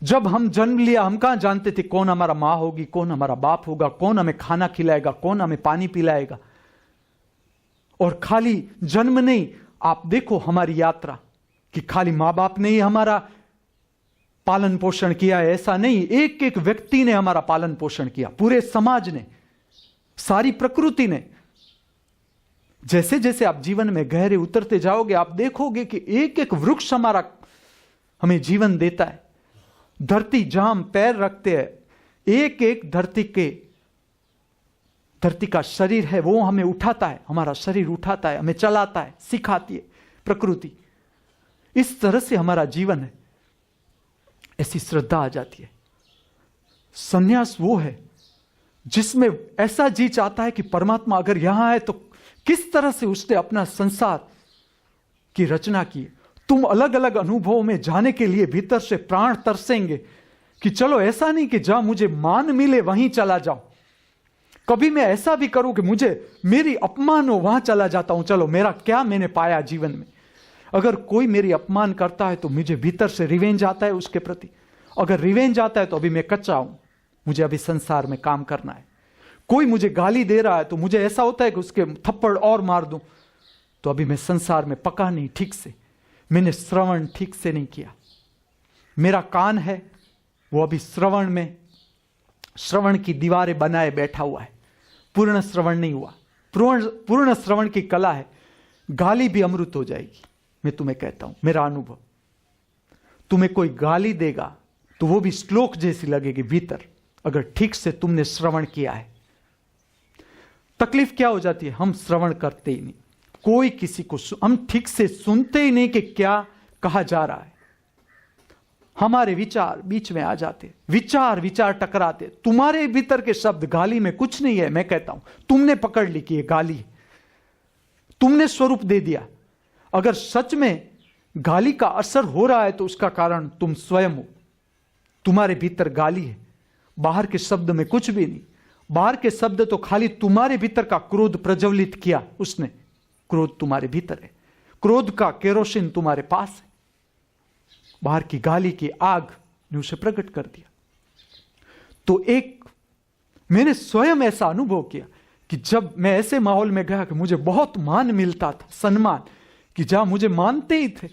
जब हम जन्म लिया, हम कहां जानते थे कौन हमारा मां होगी, कौन हमारा बाप होगा, कौन हमें खाना खिलाएगा, कौन हमें पानी पिलाएगा। और खाली जन्म नहीं, आप देखो हमारी यात्रा कि खाली मां बाप ने ही हमारा पालन पोषण किया है, ऐसा नहीं, एक एक व्यक्ति ने हमारा पालन पोषण किया, पूरे समाज ने, सारी प्रकृति ने। जैसे जैसे आप जीवन में गहरे उतरते जाओगे, आप देखोगे कि एक एक वृक्ष हमारा हमें जीवन देता है। धरती जहां हम पैर रखते हैं, एक एक धरती का शरीर है, वो हमें उठाता है, हमारा शरीर उठाता है, हमें चलाता है, सिखाती है प्रकृति। इस तरह से हमारा जीवन है। ऐसी श्रद्धा आ जाती है। संन्यास वो है जिसमें ऐसा जी चाहता है कि परमात्मा अगर यहां है तो किस तरह से उसने अपना संसार की रचना की। तुम अलग अलग अनुभवों में जाने के लिए भीतर से प्राण तरसेंगे कि चलो ऐसा नहीं कि जहां मुझे मान मिले वहीं चला जाऊं, कभी मैं ऐसा भी करूं कि मुझे मेरी अपमान हो वहां चला जाता हूं, चलो मेरा क्या मैंने पाया जीवन में। अगर कोई मेरी अपमान करता है तो मुझे भीतर से रिवेंज आता है उसके प्रति। अगर रिवेंज आता है तो अभी मैं कच्चा हूं, मुझे अभी संसार में काम करना है। कोई मुझे गाली दे रहा है तो मुझे ऐसा होता है कि उसके थप्पड़ और मार दूं, तो अभी मैं संसार में पका नहीं ठीक से, मैंने श्रवण ठीक से नहीं किया। मेरा कान है वो अभी श्रवण की दीवारें बनाए बैठा हुआ है, पूर्ण श्रवण नहीं हुआ। पूर्ण श्रवण की कला है, गाली भी अमृत हो जाएगी। मैं तुम्हें कहता हूं, मेरा अनुभव, तुम्हें कोई गाली देगा तो वो भी श्लोक जैसी लगेगी भीतर, अगर ठीक से तुमने श्रवण किया है। तकलीफ क्या हो जाती है? हम श्रवण करते ही नहीं, कोई किसी को हम ठीक से सुनते ही नहीं कि क्या कहा जा रहा है। हमारे विचार बीच में आ जाते, विचार टकराते। तुम्हारे भीतर के शब्द, गाली में कुछ नहीं है। मैं कहता हूं तुमने पकड़ ली कि ये गाली है, तुमने स्वरूप दे दिया। अगर सच में गाली का असर हो रहा है तो उसका कारण तुम स्वयं हो। तुम्हारे भीतर गाली है, बाहर के शब्द में कुछ भी नहीं। बाहर के शब्द तो खाली तुम्हारे भीतर का क्रोध प्रज्वलित किया उसने। क्रोध तुम्हारे भीतर है, क्रोध का केरोसिन तुम्हारे पास है। बाहर की गाली की आग ने उसे प्रकट कर दिया। तो मैंने स्वयं ऐसा अनुभव किया कि जब मैं ऐसे माहौल में गया कि मुझे बहुत मान मिलता था, सम्मान, कि जहां मुझे मानते ही थे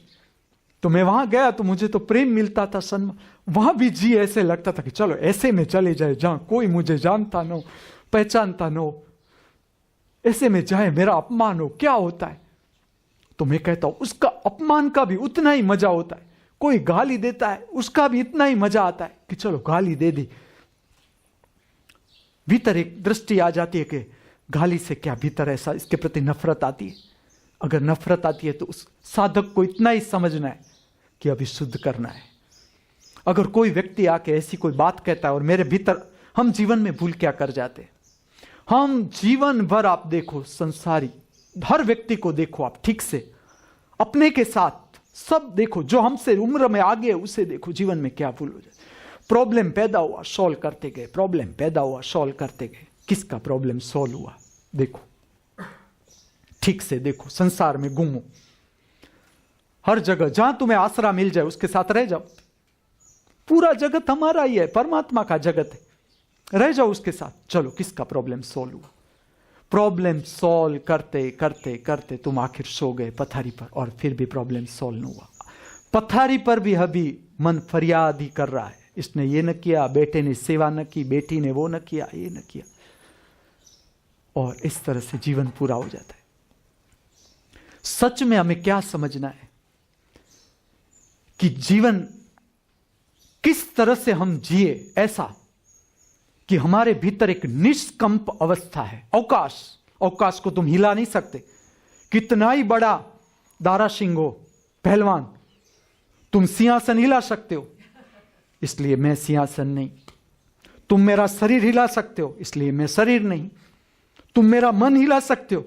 तो मैं वहां गया तो मुझे तो प्रेम मिलता था, सम्मान। वहां भी जी ऐसे लगता था कि चलो ऐसे में चले जाए जहां कोई मुझे जानता न हो, पहचानता न हो, ऐसे में जाए, मेरा अपमान हो, क्या होता है। तो मैं कहता हूं उसका अपमान का भी उतना ही मजा होता है। कोई गाली देता है उसका भी इतना ही मजा आता है कि चलो गाली दे दी। भीतर एक दृष्टि आ जाती है कि गाली से क्या भीतर ऐसा इसके प्रति नफरत आती है। अगर नफरत आती है तो उस साधक को इतना ही समझना है कि अभी शुद्ध करना है। अगर कोई व्यक्ति आके ऐसी कोई बात कहता है और मेरे भीतर, हम जीवन में भूल क्या कर जाते हैं। हम जीवन भर, आप देखो संसारी हर व्यक्ति को देखो, आप ठीक से अपने के साथ सब देखो, जो हमसे उम्र में आगे है उसे देखो, जीवन में क्या भूल हो जाए। प्रॉब्लम पैदा हुआ, सॉल्व करते गए, प्रॉब्लम पैदा हुआ, सॉल्व करते गए। किसका प्रॉब्लम सॉल्व हुआ? देखो, ठीक से देखो, संसार में घूमो, हर जगह जहां तुम्हें आसरा मिल जाए उसके साथ रह जाओ। पूरा जगत हमारा ही है, परमात्मा का जगत है, रह जाओ उसके साथ। चलो किसका प्रॉब्लम सॉल्व हुआ? प्रॉब्लम सॉल्व करते करते करते तुम आखिर सो गए पथारी पर, और फिर भी प्रॉब्लम सॉल्व नहीं हुआ। पथारी पर भी अभी मन फरियाद ही कर रहा है, इसने ये न किया, बेटे ने सेवा न की, बेटी ने वो न किया, ये न किया, और इस तरह से जीवन पूरा हो जाता है। सच में हमें क्या समझना है कि जीवन किस तरह से हम जिए, ऐसा कि हमारे भीतर एक निष्कंप अवस्था है। अवकाश को तुम हिला नहीं सकते, कितना ही बड़ा दारा सिंह हो, पहलवान, तुम सिंहासन हिला सकते हो, इसलिए मैं सिंहासन नहीं। तुम मेरा शरीर हिला सकते हो, इसलिए मैं शरीर नहीं। तुम मेरा मन हिला सकते हो,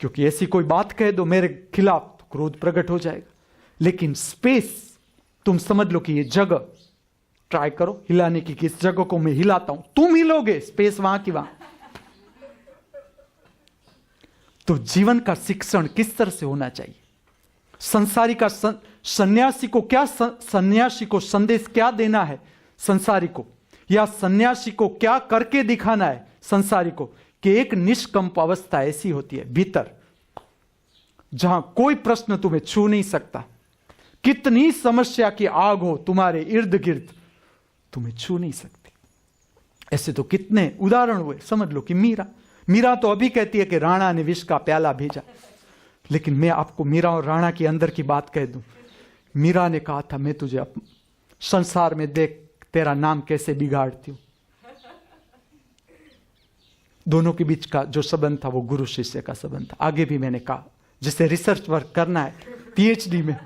क्योंकि ऐसी कोई बात कह दो मेरे खिलाफ तो क्रोध प्रकट हो जाएगा। लेकिन स्पेस, तुम समझ लो कि ये जगह, ट्राई करो हिलाने की, किस जगह को मैं हिलाता हूं, तुम हिलोगे, स्पेस वहां की वहां। तो जीवन का शिक्षण किस तरह से होना चाहिए, संसारी का सन्यासी को क्या, सन्यासी को संदेश क्या देना है संसारी को, या सन्यासी को क्या करके दिखाना है संसारी को, कि एक निष्कंप अवस्था ऐसी होती है भीतर जहां कोई प्रश्न तुम्हें छू नहीं सकता। कितनी समस्या की आग हो तुम्हारे इर्द गिर्द, तुम्हें छू नहीं सकती। ऐसे तो कितने उदाहरण हुए। समझ लो कि मीरा तो अभी कहती है कि राणा ने विष का प्याला भेजा, लेकिन मैं आपको मीरा और राणा के अंदर की बात कह दूं। मीरा ने कहा था, मैं तुझे संसार में देख तेरा नाम कैसे बिगाड़ती हूं। दोनों के बीच का जो संबंध था वो गुरु शिष्य का संबंध था। आगे भी मैंने कहा, जिसे रिसर्च वर्क करना है पीएचडी में,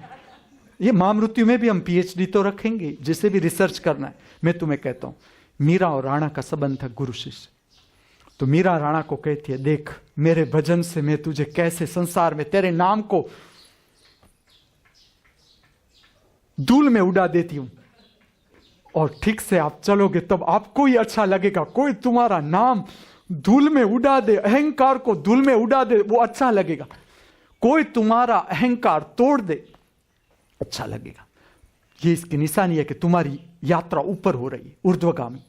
ये महामृत्यु में भी हम पीएचडी तो रखेंगे, जिसे भी रिसर्च करना है। मैं तुम्हें कहता हूं, मीरा और राणा का संबंध था गुरु शिष्य। तो मीरा राणा को कहती है, देख मेरे भजन से मैं तुझे कैसे संसार में तेरे नाम को धूल में उड़ा देती हूं, और ठीक से आप चलोगे तब आपको ही अच्छा लगेगा। कोई तुम्हारा नाम धूल में उड़ा दे, अहंकार को धूल में उड़ा दे, वो अच्छा लगेगा। कोई तुम्हारा अहंकार तोड़ दे, अच्छा लगेगा। ये इसकी निशानी है कि तुम्हारी यात्रा ऊपर हो रही है, ऊर्ध्वगामी।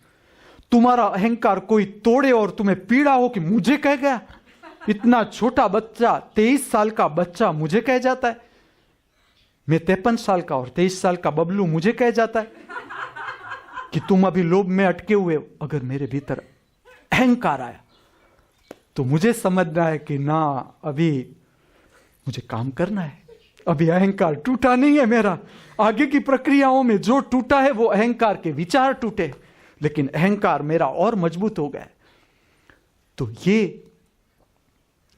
तुम्हारा अहंकार कोई तोड़े और तुम्हें पीड़ा हो कि मुझे कह गया, इतना छोटा बच्चा, 23 साल का बच्चा मुझे कह जाता है, मैं 53 साल का और 23 साल का बबलू मुझे कह जाता है कि तुम अभी लोभ में अटके हुए हो। अगर मेरे भीतर अहंकार आया तो मुझे समझना है कि ना, अभी मुझे काम करना है, अभी अहंकार टूटा नहीं है मेरा। आगे की प्रक्रियाओं में जो टूटा है वो अहंकार के विचार टूटे, लेकिन अहंकार मेरा और मजबूत हो गया है। तो ये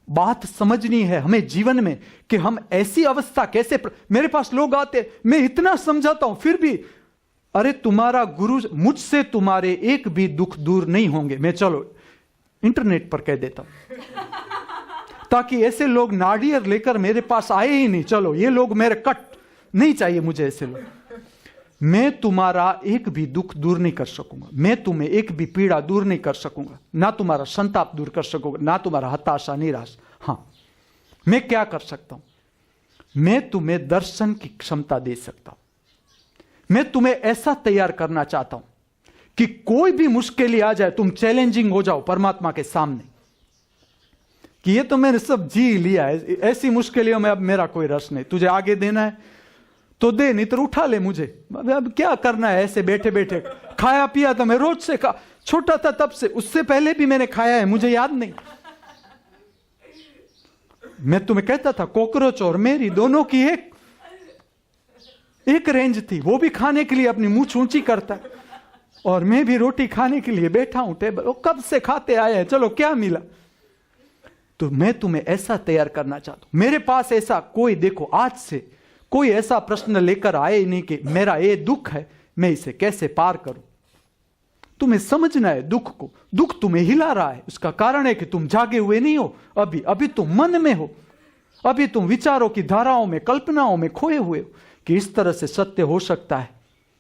बात समझनी है हमें जीवन में कि हम ऐसी अवस्था कैसे। मेरे पास लोग आते, मैं इतना समझाता हूं फिर भी, अरे तुम्हारा गुरु, मुझसे तुम्हारे एक भी दुख दूर नहीं होंगे। मैं चलो इंटरनेट पर कह देता हूं ताकि ऐसे लोग नारियल लेकर मेरे पास आए ही नहीं। चलो ये लोग मेरे कट नहीं चाहिए मुझे, ऐसे लोग। मैं तुम्हारा एक भी दुख दूर नहीं कर सकूंगा, मैं तुम्हें एक भी पीड़ा दूर नहीं कर सकूंगा, ना तुम्हारा संताप दूर कर सकूंगा, ना तुम्हारा हताशा निराश। हां, मैं क्या कर सकता हूं, मैं तुम्हें दर्शन की क्षमता दे सकता हूं। मैं तुम्हें ऐसा तैयार करना चाहता हूं कि कोई भी मुश्किल आ जाए, तुम चैलेंजिंग हो जाओ परमात्मा के सामने कि ये तो मैंने सब जी लिया है, ऐसी मुश्किलों में अब मेरा कोई रस नहीं। तुझे आगे देना है तो दे, नहीं तो उठा ले मुझे। अब क्या करना है ऐसे बैठे बैठे। खाया पिया तो मैं रोज से छोटा था तब से, उससे पहले भी मैंने खाया है, मुझे याद नहीं। मैं तुम्हें कहता था कॉकरोच और मेरी दोनों की एक रेंज थी। वो भी खाने के लिए अपनी मूंछ ऊंची करता है और मैं भी रोटी खाने के लिए बैठा हूं टेबल। वो कब से खाते आए हैं, चलो क्या मिला। तो मैं तुम्हें ऐसा तैयार करना चाहता हूं। मेरे पास ऐसा कोई, देखो आज से कोई ऐसा प्रश्न लेकर आए ही नहीं कि मेरा ये दुख है, मैं इसे कैसे पार करूं। तुम्हें समझना है दुख को। दुख तुम्हें हिला रहा है, उसका कारण है कि तुम जागे हुए नहीं हो। अभी तुम मन में हो, अभी तुम विचारों की धाराओं में, कल्पनाओं में खोए हुए हो कि इस तरह से सत्य हो सकता है,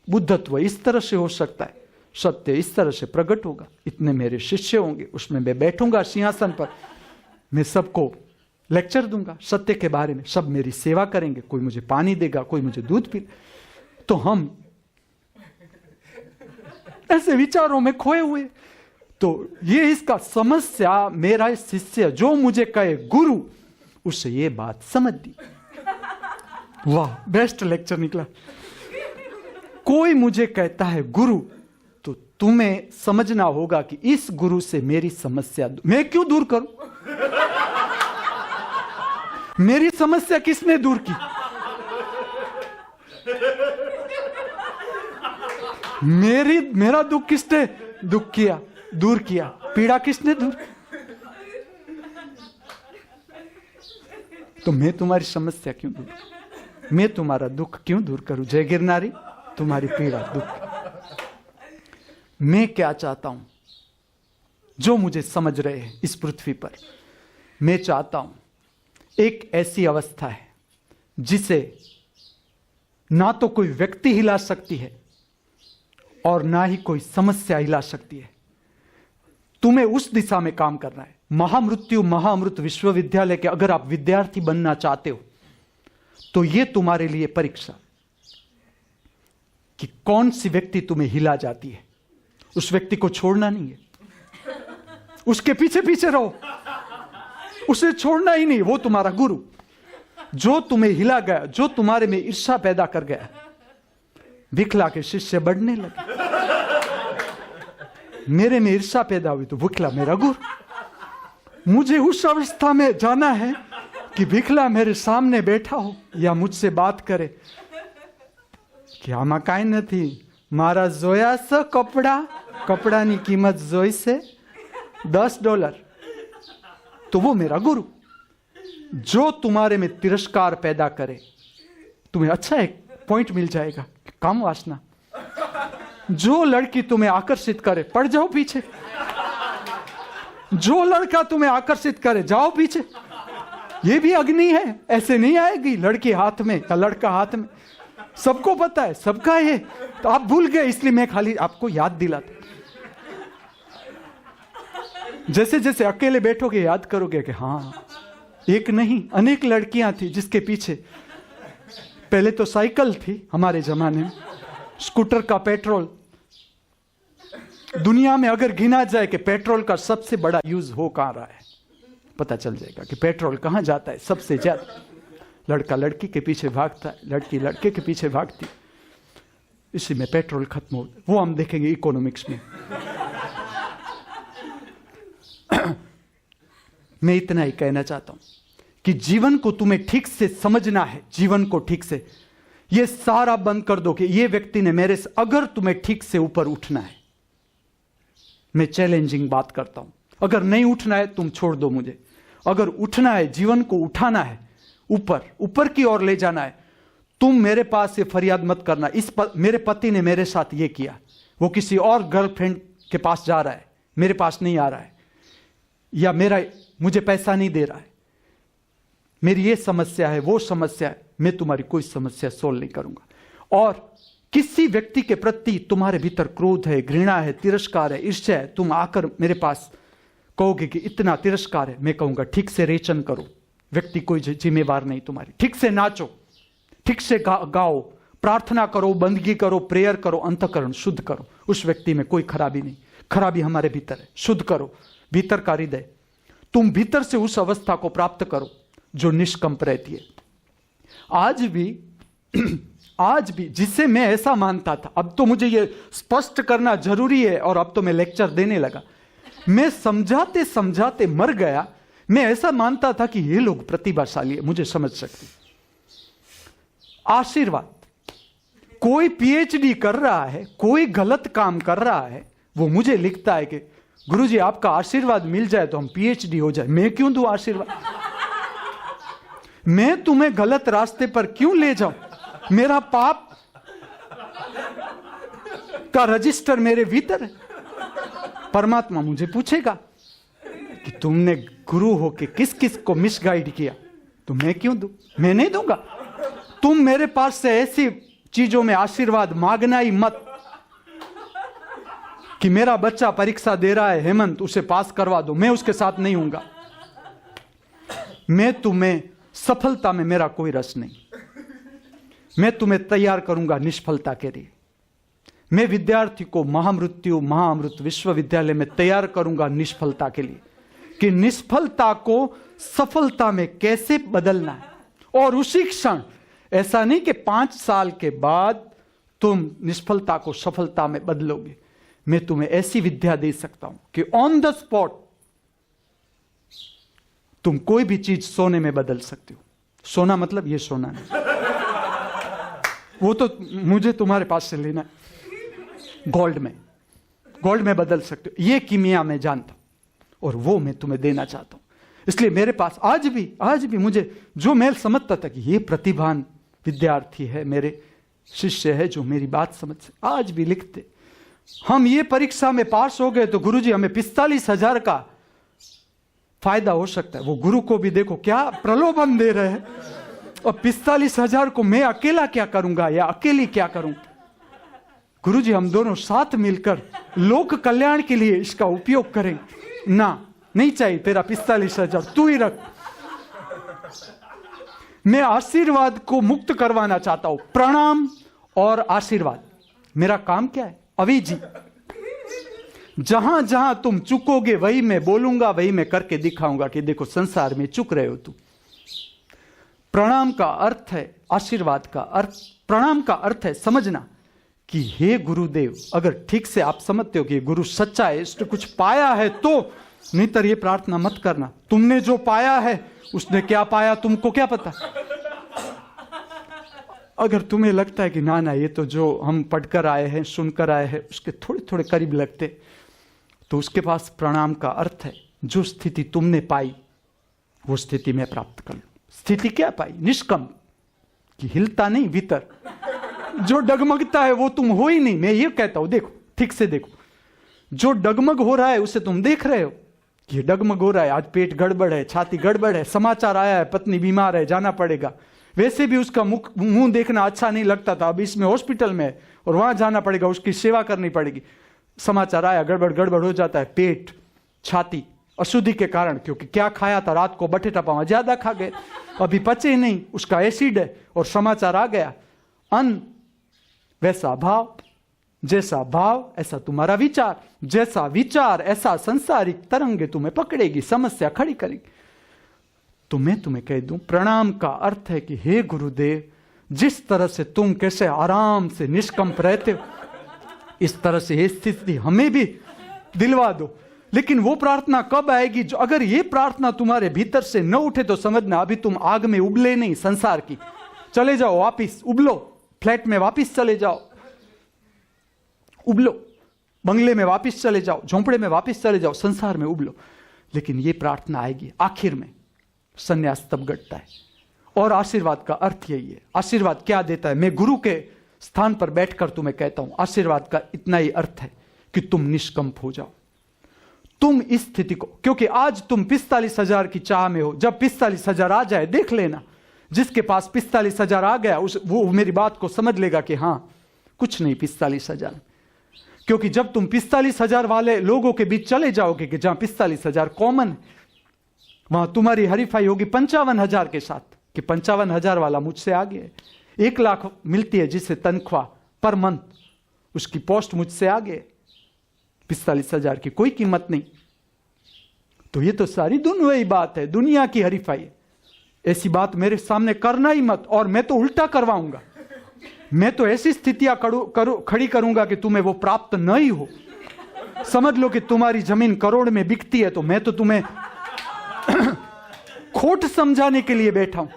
बुद्धत्व इस तरह से हो सकता है, सत्य इस तरह से प्रकट होगा, इतने मेरे शिष्य होंगे, उसमें मैं बैठूंगा सिंहासन पर, मैं सबको लेक्चर दूंगा सत्य के बारे में, सब मेरी सेवा करेंगे, कोई मुझे पानी देगा, कोई मुझे दूध पी। तो हम ऐसे विचारों में खोए हुए। तो ये इसका समस्या, मेरा शिष्य जो मुझे कहे गुरु, उससे ये बात समझ दी। वाह, बेस्ट लेक्चर निकला। कोई मुझे कहता है गुरु, तो तुम्हें समझना होगा कि इस गुरु से मेरी समस्या मैं क्यों दूर करूं? मेरी समस्या किसने दूर की? मेरा दुख किसने दूर किया? पीड़ा किसने दूर? तो मैं तुम्हारी समस्या क्यों दूर? मैं तुम्हारा दुख क्यों दूर करूं? जय गिरनारी, तुम्हारी पीड़ा दुख। मैं क्या चाहता हूं? जो मुझे समझ रहे हैं इस पृथ्वी पर, मैं चाहता हूं एक ऐसी अवस्था है जिसे ना तो कोई व्यक्ति हिला सकती है और ना ही कोई समस्या हिला सकती है। तुम्हें उस दिशा में काम करना है। महामृत्यु महाअमृत विश्वविद्यालय के अगर आप विद्यार्थी बनना चाहते हो तो यह तुम्हारे लिए परीक्षा कि कौन सी व्यक्ति तुम्हें हिला जाती है। उस व्यक्ति को छोड़ना नहीं है, उसके पीछे पीछे रहो, उसे छोड़ना ही नहीं। वो तुम्हारा गुरु जो तुम्हें हिला गया, जो तुम्हारे में ईर्ष्या पैदा कर गया। विखला के शिष्य बढ़ने लगे, मेरे में ईर्ष्या पैदा हुई तो विखला मेरा गुरु। मुझे उस अवस्था में जाना है कि विखला मेरे सामने बैठा हो या मुझसे बात करे कि आमा काई नहीं, मारा जोया स कपड़ानी कीमत जोई से $10, तो वो मेरा गुरु। जो तुम्हारे में तिरस्कार पैदा करे, तुम्हें अच्छा एक पॉइंट मिल जाएगा, काम वासना। जो लड़की तुम्हें आकर्षित करे, पड़ जाओ पीछे। जो लड़का तुम्हें आकर्षित करे, जाओ पीछे। ये भी अग्नि है, ऐसे नहीं आएगी लड़की हाथ में या लड़का हाथ में। सबको पता है, सबका है। तो आप भूल गए, इसलिए मैं खाली आपको याद दिलाता। जैसे जैसे अकेले बैठोगे याद करोगे कि हाँ, एक नहीं अनेक लड़कियां थी जिसके पीछे। पहले तो साइकिल थी हमारे जमाने में, स्कूटर का पेट्रोल। दुनिया में अगर गिना जाए कि पेट्रोल का सबसे बड़ा यूज हो कहां रहा है, पता चल जाएगा कि पेट्रोल कहां जाता है सबसे ज्यादा। लड़का लड़की के पीछे भागता है, लड़की लड़के के पीछे भागती, इसी में पेट्रोल खत्म हो। वो हम देखेंगे इकोनॉमिक्स में। मैं इतना ही कहना चाहता हूं कि जीवन को तुम्हें ठीक से समझना है। जीवन को ठीक से, ये सारा बंद कर दो कि ये व्यक्ति ने मेरे से, अगर तुम्हें ठीक से ऊपर उठना है, मैं चैलेंजिंग बात करता हूं। अगर नहीं उठना है तुम छोड़ दो मुझे। अगर उठना है, जीवन को उठाना है, ऊपर की ओर ले जाना है, तुम मेरे पास से फरियाद मत करना मेरे पति ने मेरे साथ ये किया, वो किसी और गर्लफ्रेंड के पास जा रहा है, मेरे पास नहीं आ रहा है, या मुझे पैसा नहीं दे रहा है, मेरी ये समस्या है, वो समस्या है। मैं तुम्हारी कोई समस्या सोल्व नहीं करूंगा। और किसी व्यक्ति के प्रति तुम्हारे भीतर क्रोध है, घृणा है, तिरस्कार है, ईर्ष्या है, तुम आकर मेरे पास कहोगे कि इतना तिरस्कार है, मैं कहूंगा ठीक से रेचन करो। व्यक्ति कोई जिम्मेवार नहीं तुम्हारी। ठीक से नाचो, ठीक से गाओ, प्रार्थना करो, बंदगी करो, प्रेयर करो, अंतःकरण शुद्ध करो। उस व्यक्ति में कोई खराबी नहीं, खराबी हमारे भीतर है। शुद्ध करो भीतर का हृदय। तुम भीतर से उस अवस्था को प्राप्त करो जो निष्कंप रहती है। आज भी जिसे मैं ऐसा मानता था, अब तो मुझे ये स्पष्ट करना जरूरी है और अब तो मैं लेक्चर देने लगा। मैं समझाते समझाते मर गया। मैं ऐसा मानता था कि ये लोग प्रतिभाशाली है, मुझे समझ सकते। आशीर्वाद, कोई पीएचडी कर रहा है, कोई गलत काम कर रहा है, वो मुझे लिखता है कि गुरुजी आपका आशीर्वाद मिल जाए तो हम पीएचडी हो जाए। मैं क्यों दूं आशीर्वाद? मैं तुम्हें गलत रास्ते पर क्यों ले जाऊं? मेरा पाप का रजिस्टर मेरे भीतर है। परमात्मा मुझे पूछेगा कि तुमने गुरु होके किस किस को मिसगाइड किया, तो मैं क्यों दूं? मैं नहीं दूंगा। तुम मेरे पास से ऐसी चीजों में आशीर्वाद मांगना ही मत कि मेरा बच्चा परीक्षा दे रहा है हेमंत, उसे पास करवा दो। मैं उसके साथ नहीं हूंगा। मैं तुम्हें सफलता में मेरा कोई रस नहीं। मैं तुम्हें तैयार करूंगा निष्फलता के लिए। मैं विद्यार्थी को महामृत्यु महाअमृत विश्वविद्यालय में तैयार करूंगा निष्फलता के लिए, कि निष्फलता को सफलता में कैसे बदलना है। और उसी क्षण, ऐसा नहीं कि 5 साल के बाद तुम निष्फलता को सफलता में बदलोगे। मैं तुम्हें ऐसी विद्या दे सकता हूं कि ऑन द स्पॉट तुम कोई भी चीज सोने में बदल सकते हो। सोना मतलब ये सोना नहीं, वो तो मुझे तुम्हारे पास से लेना है। गोल्ड में बदल सकते हो। ये कीमिया मैं जानता हूं और वो मैं तुम्हें देना चाहता हूं। इसलिए मेरे पास आज भी मुझे जो मैं समझता था कि ये प्रतिभान विद्यार्थी है, मेरे शिष्य है जो मेरी बात समझ से, आज भी लिखते हम ये परीक्षा में पास हो गए तो गुरुजी हमें 45,000 का फायदा हो सकता है। वो गुरु को भी देखो क्या प्रलोभन दे रहे हैं, और 45,000 को मैं अकेला क्या करूंगा या अकेली क्या करूं। गुरुजी हम दोनों साथ मिलकर लोक कल्याण के लिए इसका उपयोग करें। ना, नहीं चाहिए तेरा 45,000, तू ही रख। मैं आशीर्वाद को मुक्त करवाना चाहता हूं। प्रणाम और आशीर्वाद मेरा काम क्या है? अविजी। जहां जहां तुम चुकोगे वही मैं बोलूंगा, वही मैं करके दिखाऊंगा कि देखो संसार में चुक रहे हो तू। प्रणाम का अर्थ है आशीर्वाद का अर्थ, प्रणाम का अर्थ है समझना कि हे गुरुदेव, अगर ठीक से आप समझते हो कि गुरु सच्चा है, इसने कुछ पाया है तो, नहीं तो ये प्रार्थना मत करना। तुमने जो पाया है उसने क्या पाया तुमको क्या पता। अगर तुम्हें लगता है कि ना ना ये तो जो हम पढ़कर आए हैं सुनकर आए हैं उसके थोड़े थोड़े करीब लगते, तो उसके पास प्रणाम का अर्थ है जो स्थिति तुमने पाई वो स्थिति में प्राप्त कर लो। स्थिति क्या पाई? निष्कंप, कि हिलता नहीं भीतर, जो डगमगता है वो तुम हो ही नहीं। मैं ये कहता हूं देखो, ठीक से देखो, जो डगमग हो रहा है उसे तुम देख रहे हो कि ये डगमग हो रहा है, आज पेट गड़बड़ है, छाती गड़बड़ है, समाचार आया है पत्नी बीमार है, जाना पड़ेगा। वैसे भी उसका मुंह देखना अच्छा नहीं लगता था, अब इसमें हॉस्पिटल में है और वहां जाना पड़ेगा, उसकी सेवा करनी पड़ेगी। समाचार आया, गड़बड़ हो जाता है, पेट छाती अशुद्धि के कारण, क्योंकि क्या खाया था रात को, बटेटा पावा ज्यादा खा गए, अभी पचे नहीं, उसका एसिड है, और समाचार आ गया। अन्न वैसा भाव, जैसा भाव ऐसा तुम्हारा विचार, जैसा विचार ऐसा संसारिक तरंगे तुम्हें पकड़ेगी, समस्या खड़ी करेगी। तो मैं तुम्हें कह दूं, प्रणाम का अर्थ है कि हे गुरुदेव, जिस तरह से तुम कैसे आराम से निष्कंप रहते हो, इस तरह से ये स्थिति हमें भी दिलवा दो। लेकिन वो प्रार्थना कब आएगी? जो अगर ये प्रार्थना तुम्हारे भीतर से न उठे तो समझना अभी तुम आग में उबले नहीं संसार की। चले जाओ वापिस, उबलो, फ्लैट में वापिस चले जाओ, उबलो, बंगले में वापिस चले जाओ, झोंपड़े में वापिस चले जाओ, संसार में उबलो। लेकिन ये प्रार्थना आएगी आखिर में, संन्यास तब घटता है। और आशीर्वाद का अर्थ यही है। आशीर्वाद क्या देता है? मैं गुरु के स्थान पर बैठकर तुम्हें कहता हूं, आशीर्वाद का इतना ही अर्थ है कि तुम निष्कंप हो जाओ। तुम इस स्थिति को, क्योंकि आज तुम 45,000 की चाह में हो, जब 45,000 आ जाए देख लेना, जिसके पास 45,000 आ गया वो मेरी बात को समझ लेगा कि हां कुछ नहीं 45,000। क्योंकि जब तुम 45,000 वाले लोगों के बीच चले जाओगे कि जहां 45,000 कॉमन है, वहां तुम्हारी हरीफाई होगी 55,000 के साथ कि 55,000 वाला मुझसे आगे है। 1 लाख मिलती है जिसे तनख्वाह पर मंथ, उसकी पोस्ट मुझसे आगे है, 45,000 की कोई कीमत नहीं। तो ये तो सारी दुनिया ही बात है, दुनिया की हरीफाई है। ऐसी बात मेरे सामने करना ही मत, और मैं तो उल्टा करवाऊंगा। मैं तो ऐसी स्थितियां खड़ी करूंगा कि तुम्हें वो प्राप्त न ही हो। समझ लो कि तुम्हारी जमीन करोड़ में बिकती है, तो मैं तो तुम्हें खोट समझाने के लिए बैठा हूं।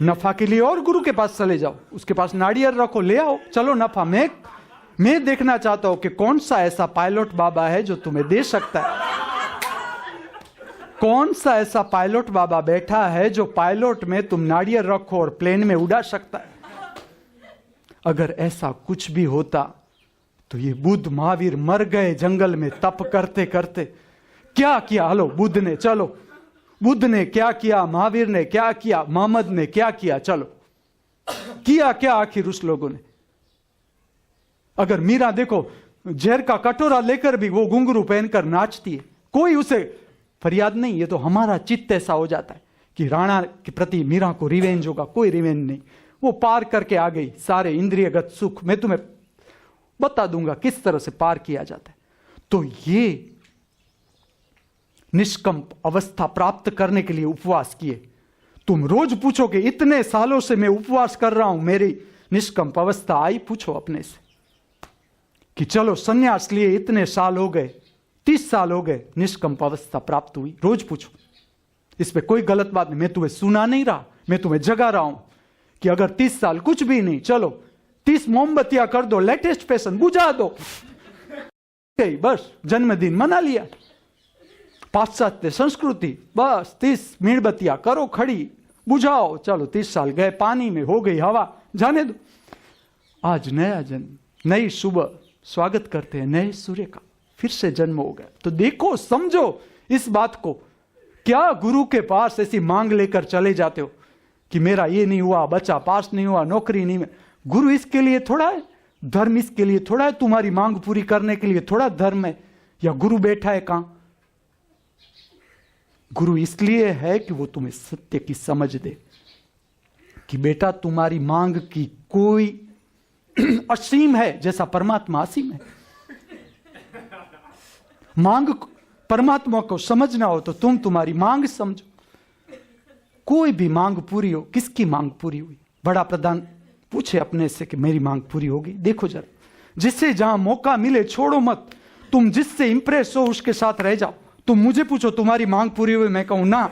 नफा के लिए और गुरु के पास चले जाओ, उसके पास नारियल रखो, ले आओ, चलो नफा। मैं देखना चाहता हूं कि कौन सा ऐसा पायलट बाबा है जो तुम्हें दे सकता है। कौन सा ऐसा पायलट बाबा बैठा है जो पायलट में तुम नारियल रखो और प्लेन में उड़ा सकता है। अगर ऐसा कुछ भी होता तो ये बुद्ध महावीर मर गए जंगल में तप करते करते। क्या किया? हलो, बुद्ध ने, चलो, बुद्ध ने क्या किया, महावीर ने क्या किया, मोहम्मद ने क्या किया, चलो किया क्या आखिर उस लोगों ने? अगर मीरा देखो जहर का कटोरा लेकर भी वो घुंघरू पहनकर नाचती है, कोई उसे फरियाद नहीं। ये तो हमारा चित्त ऐसा हो जाता है कि राणा के प्रति मीरा को रिवेंज होगा, कोई रिवेंज नहीं। वो पार करके आ गई सारे इंद्रियगत सुख। मैं तुम्हें बता दूंगा किस तरह से पार किया जाता है। तो ये निष्कंप अवस्था प्राप्त करने के लिए उपवास किए। तुम रोज पूछोगे, इतने सालों से मैं उपवास कर रहा हूं, निष्कंप अवस्था आई, पूछो अपने से कि चलो संन्यास लिए इतने साल हो गए, 30 साल हो गए, निष्कंप अवस्था प्राप्त हुई? रोज पूछो, इसमें कोई गलत बात नहीं। मैं तुम्हें सुना नहीं रहा, मैं तुम्हें जगा रहा हूं कि अगर 30 साल कुछ भी नहीं, चलो 30 मोमबत्तियां कर दो, लेटेस्ट फैशन बुझा दो, बस जन्मदिन मना लिया, पाश्चात्य संस्कृति, बस 30 मीणबत्तियां करो खड़ी, बुझाओ, चलो 30 साल गए पानी में, हो गई हवा, जाने दो। आज नया जन्म, नई सुबह, स्वागत करते हैं नए सूर्य का, फिर से जन्म हो गया। तो देखो, समझो इस बात को। क्या गुरु के पास ऐसी मांग लेकर चले जाते हो कि मेरा ये नहीं हुआ, बच्चा पास नहीं हुआ, नौकरी नहीं? गुरु इसके लिए थोड़ा है, धर्म इसके लिए थोड़ा है, तुम्हारी मांग पूरी करने के लिए थोड़ा धर्म है या गुरु बैठा है कहां? गुरु इसलिए है कि वो तुम्हें सत्य की समझ दे कि बेटा तुम्हारी मांग की कोई असीम है, जैसा परमात्मा असीम है। मांग परमात्मा को समझना हो तो तुम तुम्हारी मांग समझो। कोई भी मांग पूरी हो, किसकी मांग पूरी हुई? बड़ा प्रधान पूछे अपने से कि मेरी मांग पूरी होगी? देखो जरा, जिससे जहां मौका मिले छोड़ो मत। तुम जिससे इंप्रेस हो उसके साथ रह जाओ। तुम मुझे पूछो तुम्हारी मांग पूरी हुई, मैं कहूं ना,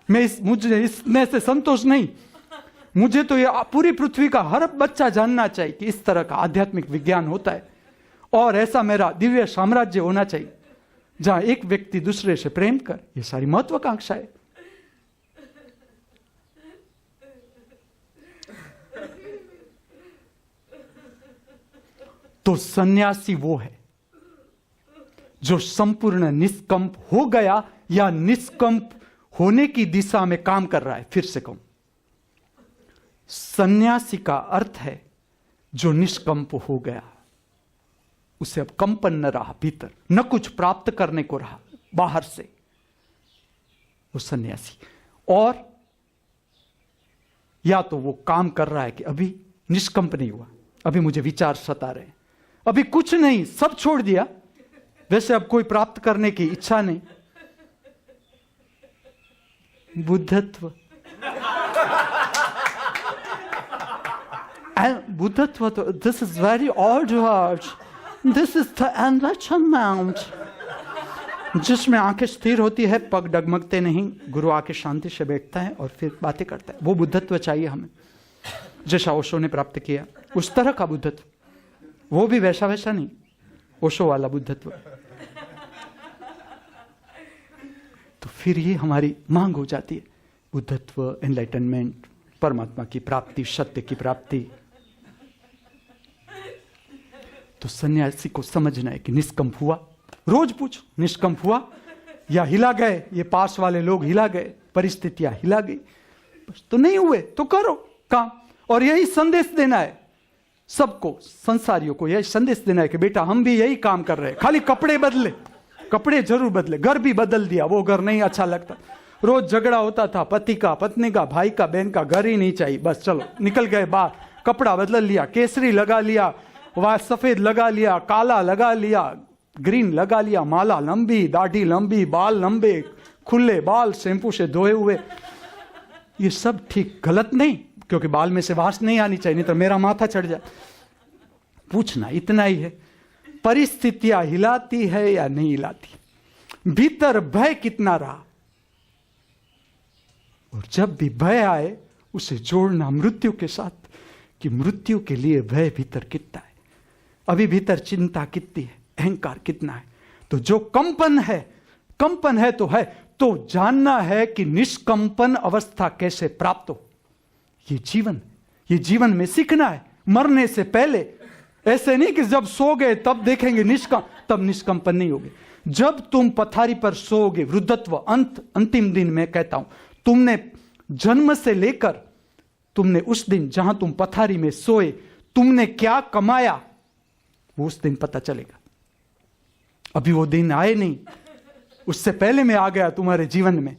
मुझे इसमें से संतोष नहीं। मुझे तो ये पूरी पृथ्वी का हर बच्चा जानना चाहिए कि इस तरह का आध्यात्मिक विज्ञान होता है, और ऐसा मेरा दिव्य साम्राज्य होना चाहिए जहां एक व्यक्ति दूसरे से प्रेम कर। ये सारी महत्वाकांक्षा है। तो सन्यासी वो है जो संपूर्ण निष्कंप हो गया या निष्कंप होने की दिशा में काम कर रहा है। फिर से कहूं, सन्यासी का अर्थ है जो निष्कंप हो गया, उसे अब कंपन न रहा भीतर, न कुछ प्राप्त करने को रहा बाहर से, वो सन्यासी। और या तो वो काम कर रहा है कि अभी निष्कंप नहीं हुआ, अभी मुझे विचार सता रहे, अभी कुछ नहीं, सब छोड़ दिया, वैसे अब कोई प्राप्त करने की इच्छा नहीं। बुद्धत्व, बुद्धत्व तो this is very old word, this is the enlightenment, जिसमें आंखें स्थिर होती है, पग डगमगते नहीं, गुरु आके शांति से बैठता है और फिर बातें करता है। वो बुद्धत्व चाहिए हमें, जैसा ओशो ने प्राप्त किया, उस तरह का बुद्धत्व। वो भी वैसा वैसा नहीं, ओशो वाला बुद्धत्व। तो फिर ये हमारी मांग हो जाती है, बुद्धत्व, एनलाइटनमेंट, परमात्मा की प्राप्ति, सत्य की प्राप्ति। तो सन्यासी को समझना है कि निष्कंप हुआ, रोज पूछो निष्कंप हुआ या हिला गए, ये पास वाले लोग हिला गए, परिस्थितियां हिला गई, बस तो नहीं हुए तो करो काम। और यही संदेश देना है सबको, संसारियों को यही संदेश देना है कि बेटा हम भी यही काम कर रहे हैं, खाली कपड़े बदले, कपड़े जरूर बदले, घर भी बदल दिया, वो घर नहीं अच्छा लगता, रोज झगड़ा होता था पति का, पत्नी का, भाई का, बहन का, घर ही नहीं चाहिए, बस चलो निकल गए बाहर, कपड़ा बदल लिया, केसरी लगा लिया, वह सफेद लगा लिया, काला लगा लिया, ग्रीन लगा लिया, माला लंबी, दाढ़ी लंबी, बाल लंबे, खुले बाल, शैम्पू से धोए हुए। ये सब ठीक गलत नहीं, क्योंकि बाल में से वास नहीं आनी चाहिए, नहीं तो मेरा माथा चढ़ जाए। पूछना इतना ही है, परिस्थितियां हिलाती है या नहीं हिलाती, भीतर भय कितना रहा, और जब भी भय आए उसे जोड़ना मृत्यु के साथ कि मृत्यु के लिए भय भीतर कितना है, अभी भीतर चिंता कितनी है, अहंकार कितना है। तो जो कंपन है तो है, तो जानना है कि निष्कंपन अवस्था कैसे प्राप्त हो। ये जीवन में सीखना है, मरने से पहले। ऐसे नहीं कि जब सो गए तब देखेंगे तब निष्कंपन नहीं होगे। जब तुम पथारी पर सोओगे, वृद्धत्व अंतिम दिन में कहता हूं, तुमने जन्म से लेकर तुमने उस दिन जहां तुम पथारी में सोए तुमने क्या कमाया, वो उस दिन पता चलेगा। अभी वो दिन आए नहीं, उससे पहले मैं आ गया तुम्हारे जीवन में।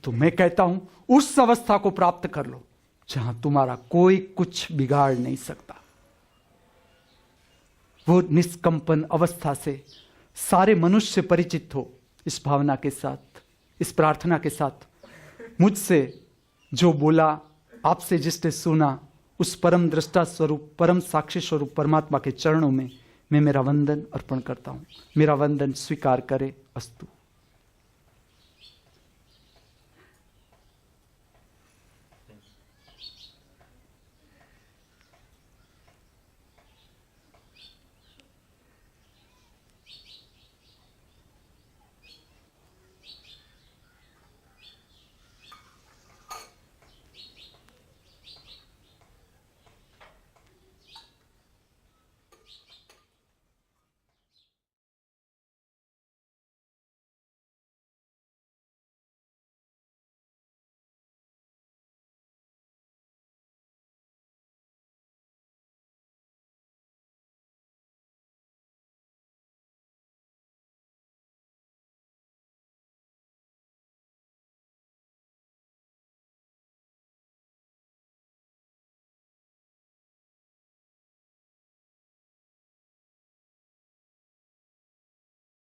तो मैं कहता हूं उस अवस्था को प्राप्त कर लो जहां तुम्हारा कोई कुछ बिगाड़ नहीं सकता। वो निष्कंपन अवस्था से सारे मनुष्य परिचित हो। इस भावना के साथ, इस प्रार्थना के साथ, मुझसे जो बोला, आपसे जिसने सुना, उस परम दृष्टा स्वरूप, परम साक्षी स्वरूप परमात्मा के चरणों में मैं मेरा वंदन अर्पण करता हूं। मेरा वंदन स्वीकार करे। अस्तु।